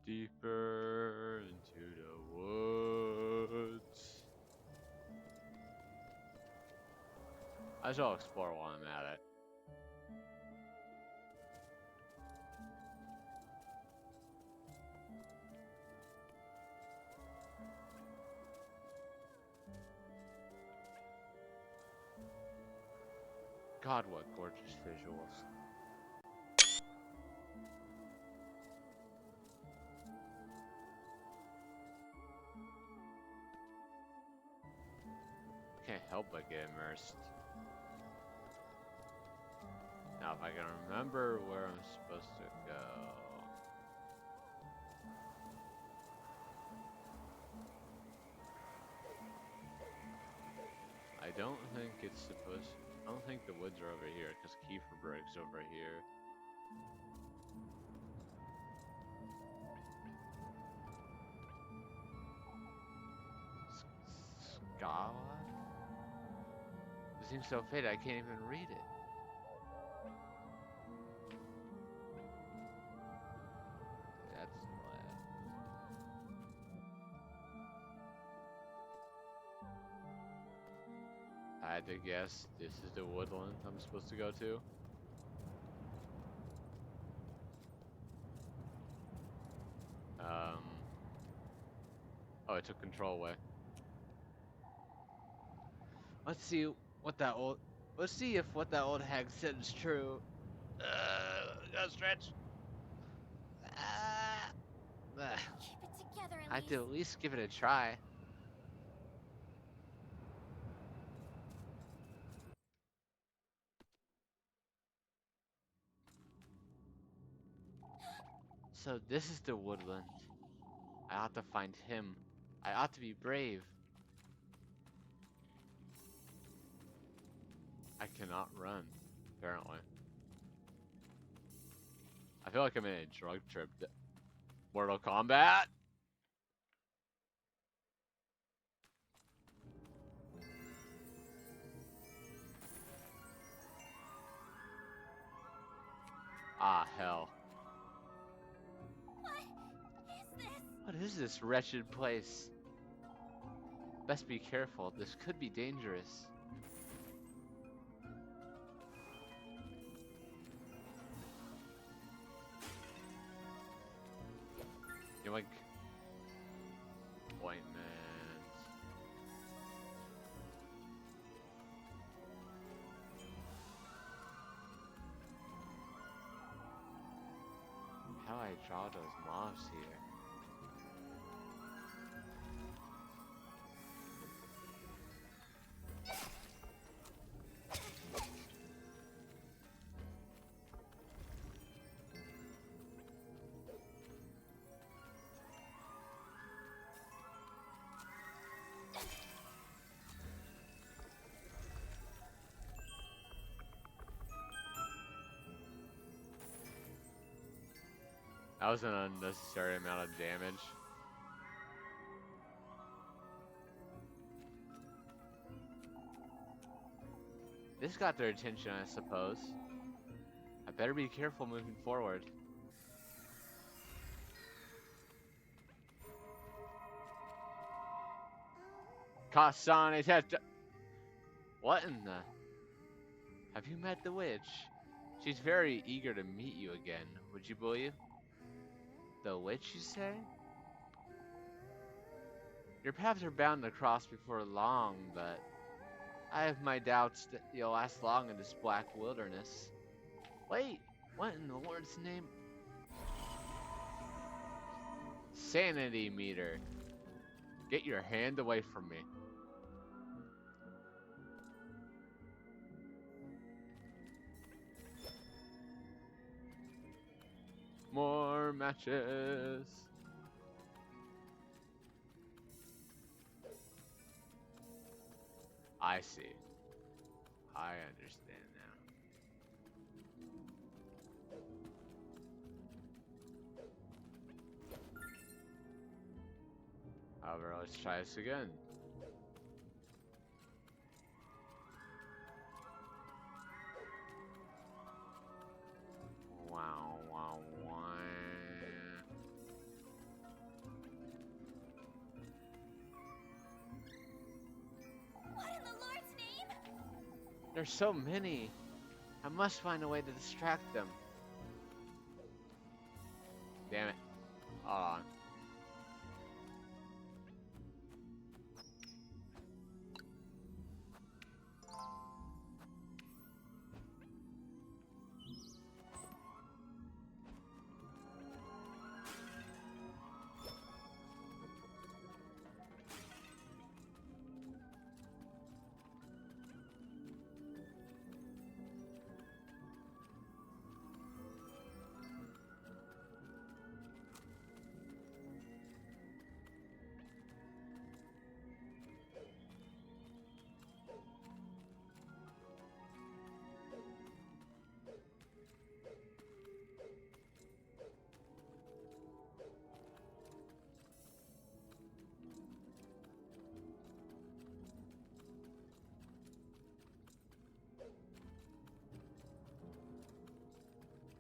Deeper into the woods. I shall explore while I'm at it. God, what gorgeous visuals. Can't help but get immersed. Now, if I can remember where I'm supposed to go. I don't think it's supposed. I don't think the woods are over here, because Kiefer Brick's over here. Scala? It seems so faded, I can't even read it. That's left. I had to guess this is the woodland I'm supposed to go to. Oh, I took control away. Let's see what that old. Let's see if what that old hag said is true. Gotta stretch. Keep it together, I had to Elise. at least give it a try. So this is the woodland. I ought to find him. I ought to be brave. I cannot run, apparently. I feel like I'm in a drug trip. Mortal Kombat? Ah, hell. What is this wretched place? Best be careful. This could be dangerous. You're like ointment. How do I draw those mobs here? That was an unnecessary amount of damage. This got their attention, I suppose. I better be careful moving forward. Kasane Teta. What in the? Have you met the witch? She's very eager to meet you again. Would you believe? The witch, you say? Your paths are bound to cross before long, but I have my doubts that you'll last long in this black wilderness. Wait, what in the Lord's name? Sanity meter. Get your hand away from me. More matches. I see. I understand now. However, let's try this again. Wow, wow, wow. There's so many. I must find a way to distract them. Damn it. Hold on.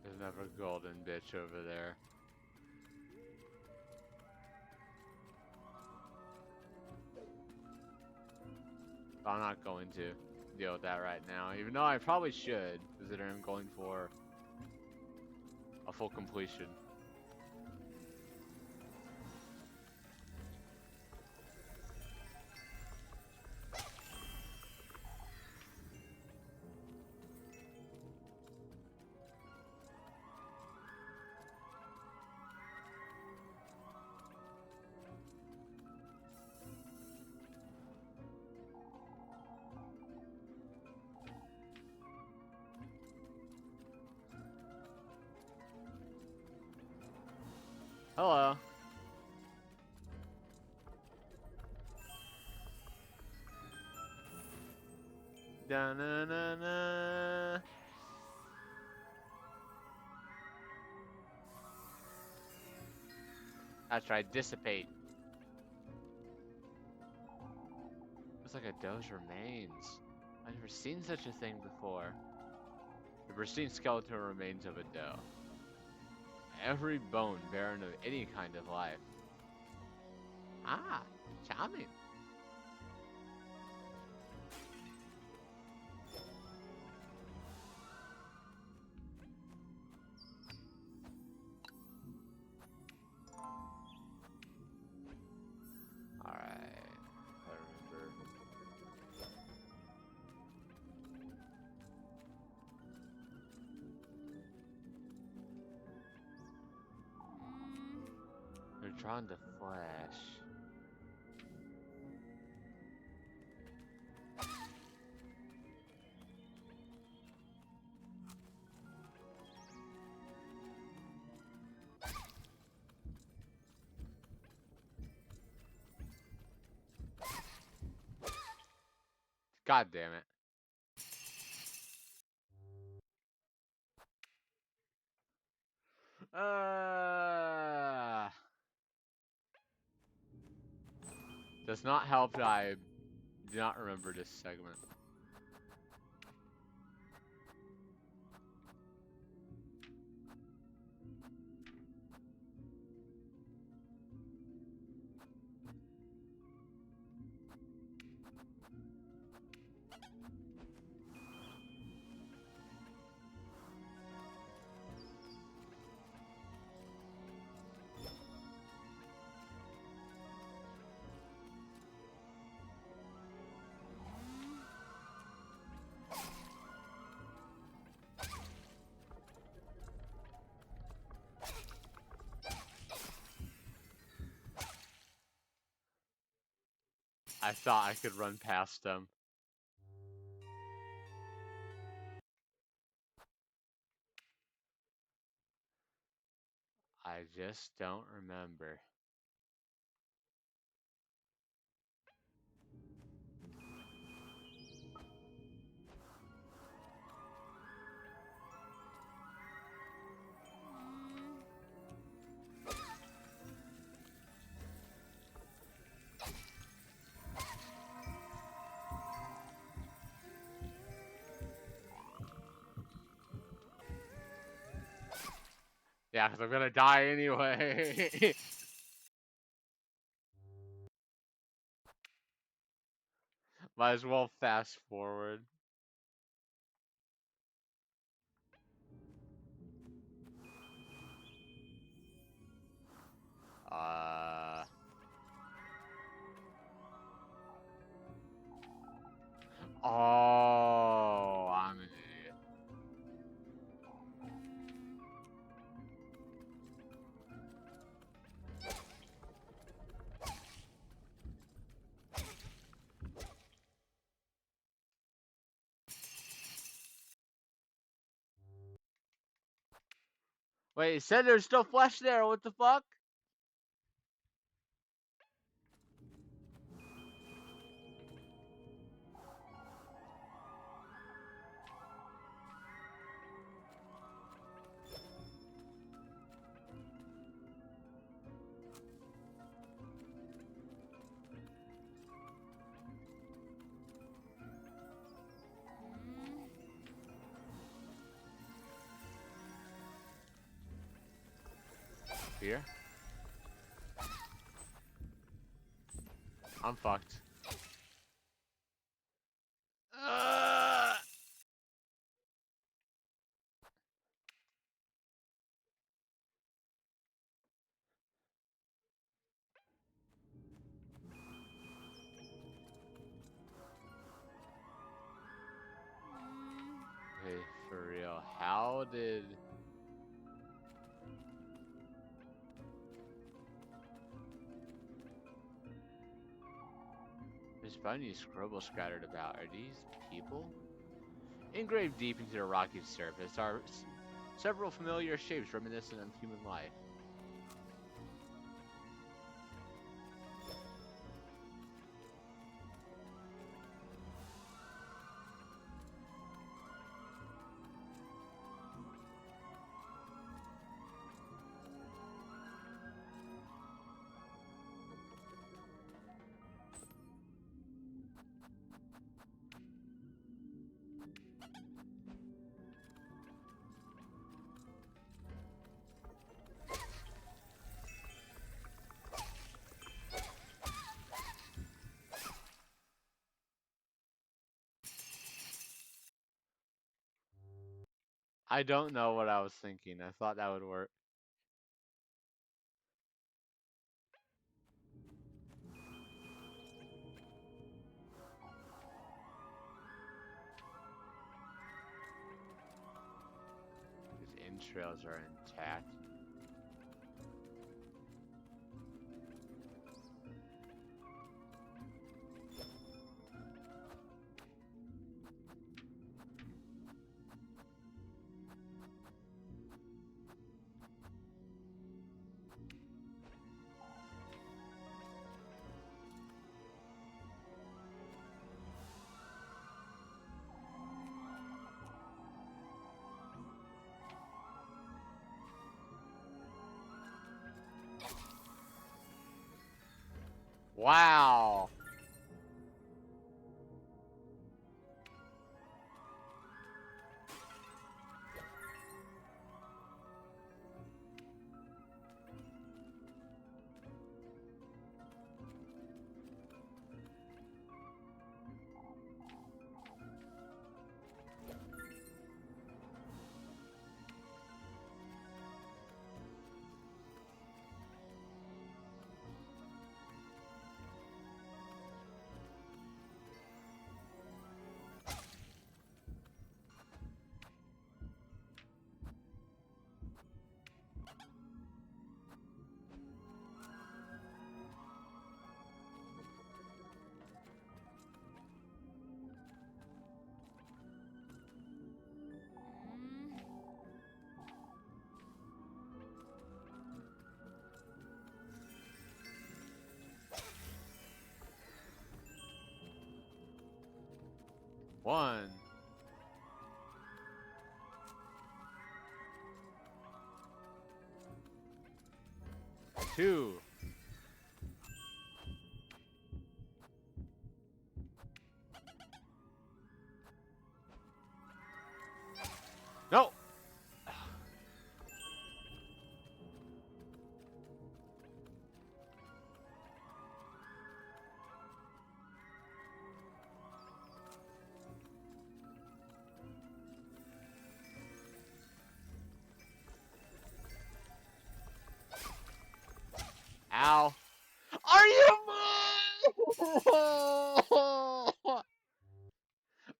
There's another golden bitch over there. But I'm not going to deal with that right now, even though I probably should, considering I'm going for a full completion. Hello. Da-na-na-na. That's right, dissipate. Looks like a doe's remains. I've never seen such a thing before. The pristine skeletal remains of a doe. Every bone barren of any kind of life. Ah, charming. Alright, I remember. They're drawn to flesh. God damn it. Does not help that I do not remember this segment. I thought I could run past them. I just don't remember. Yeah, because I'm gonna die anyway. Might as well fast forward. Oh, I'm an idiot. Wait, it said there's still flesh there. What the fuck? Here? I'm fucked. Hey, for real, how did... There's funny scribbles scattered about. Are these people? Engraved deep into the rocky surface are several familiar shapes reminiscent of human life. I don't know what I was thinking. I thought that would work. These entrails are intact. Wow. One. Two. No.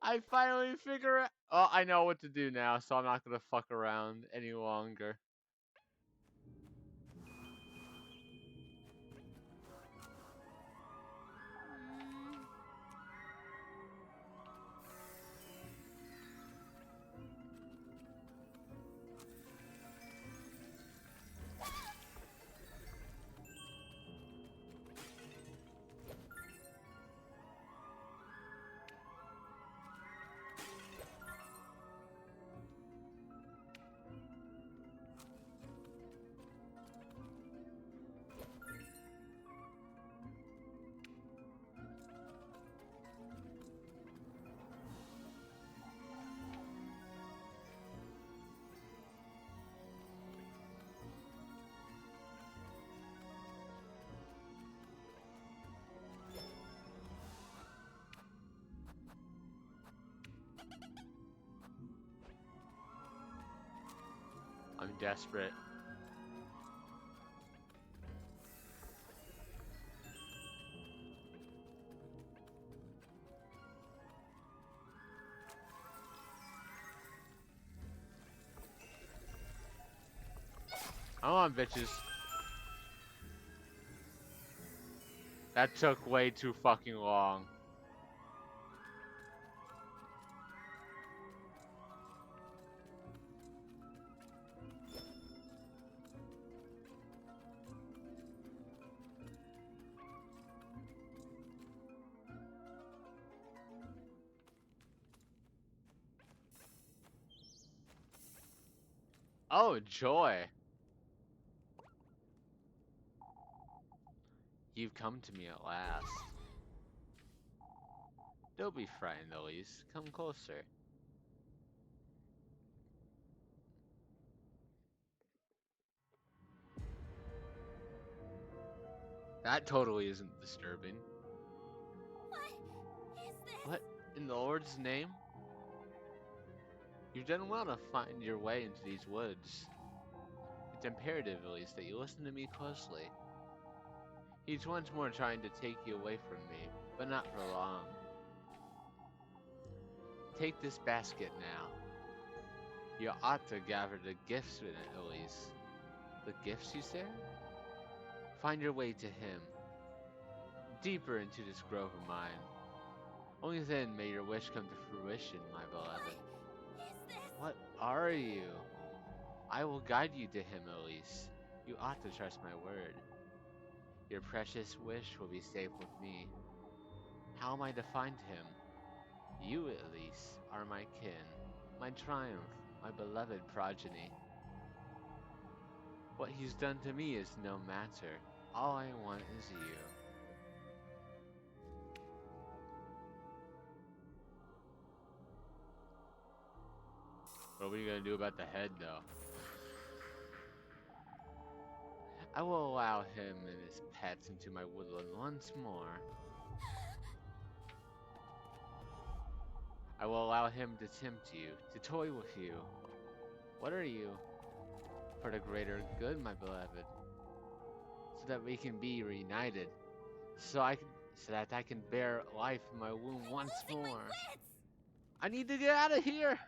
I finally figure it. Oh, I know what to do now, so I'm not gonna fuck around any longer. I'm desperate. Come on, bitches. That took way too fucking long. Oh, joy. You've come to me at last. Don't be frightened, Elise. Come closer. That totally isn't disturbing. What is this? What in the Lord's name? You've done well to find your way into these woods. It's imperative, Elise, that you listen to me closely. He's once more trying to take you away from me, but not for long. Take this basket now. You ought to gather the gifts in it, Elise. The gifts, you say? Find your way to him. Deeper into this grove of mine. Only then may your wish come to fruition, my beloved. What is this? What are you? I will guide you to him, Elise. You ought to trust my word. Your precious wish will be safe with me. How am I to find him? You, Elise, are my kin, my triumph, my beloved progeny. What he's done to me is no matter. All I want is you. What are we gonna do about the head, though? I will allow him and his pets into my woodland once more. I will allow him to tempt you, to toy with you. What are you? For the greater good, my beloved. So that we can be reunited. So that I can bear life in my womb once Losing my more. wits! I need to get out of here!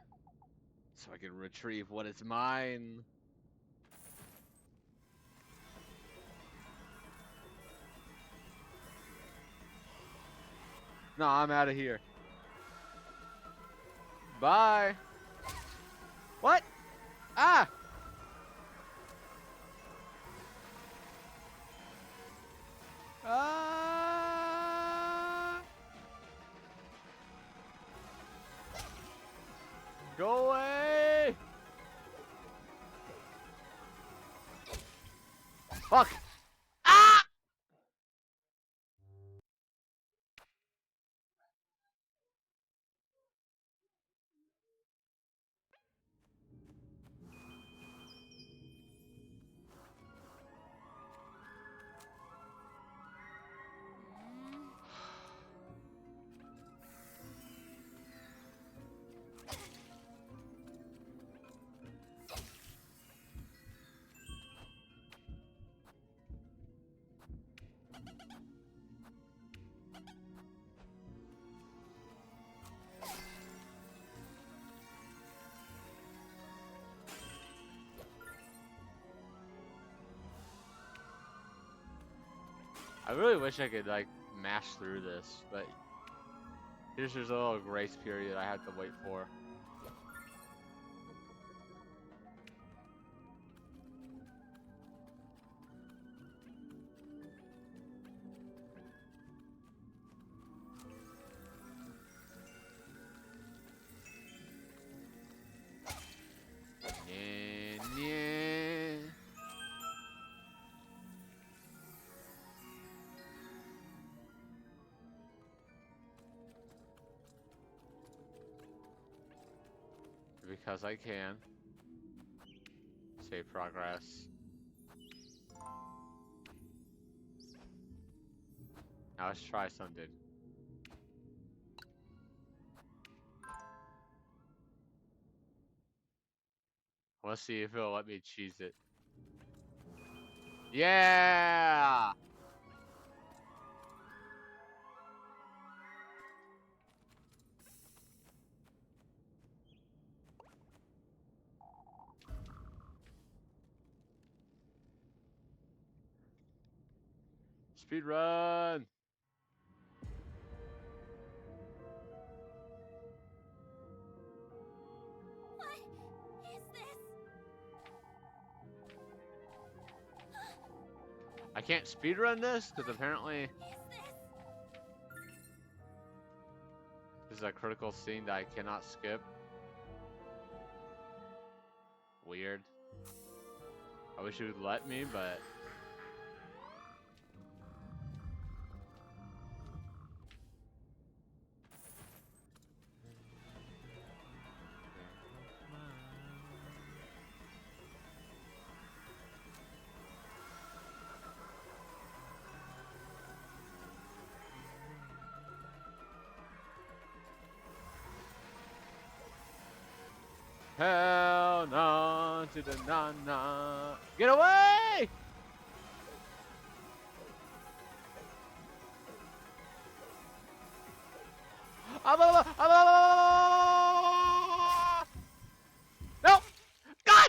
So I can retrieve what is mine. No, I'm out of here. Bye. What? Ah! Ah! Go away! Fuck! Ah! I really wish I could like mash through this, but here's a little grace period I have to wait for. Yeah. Because I can. Save progress. Now let's try something. Let's see if it'll let me cheese it. Yeah! Speed run! What is this? I can't speed run this because apparently Is this? this is a critical scene that I cannot skip. Weird. I wish it would let me, but hell no to the na. Get away! No! God!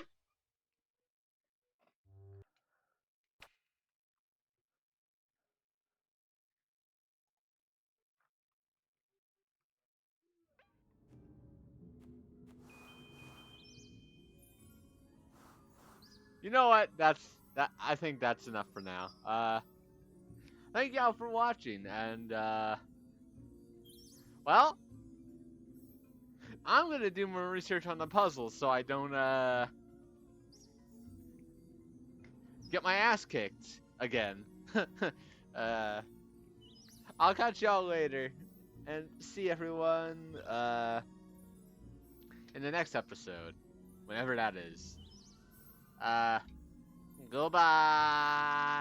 You know what? I think that's enough for now. Thank y'all for watching, and well, I'm gonna do more research on the puzzles so I don't get my ass kicked again. uh, I'll catch y'all later, and see everyone in the next episode, whenever that is. Goodbye.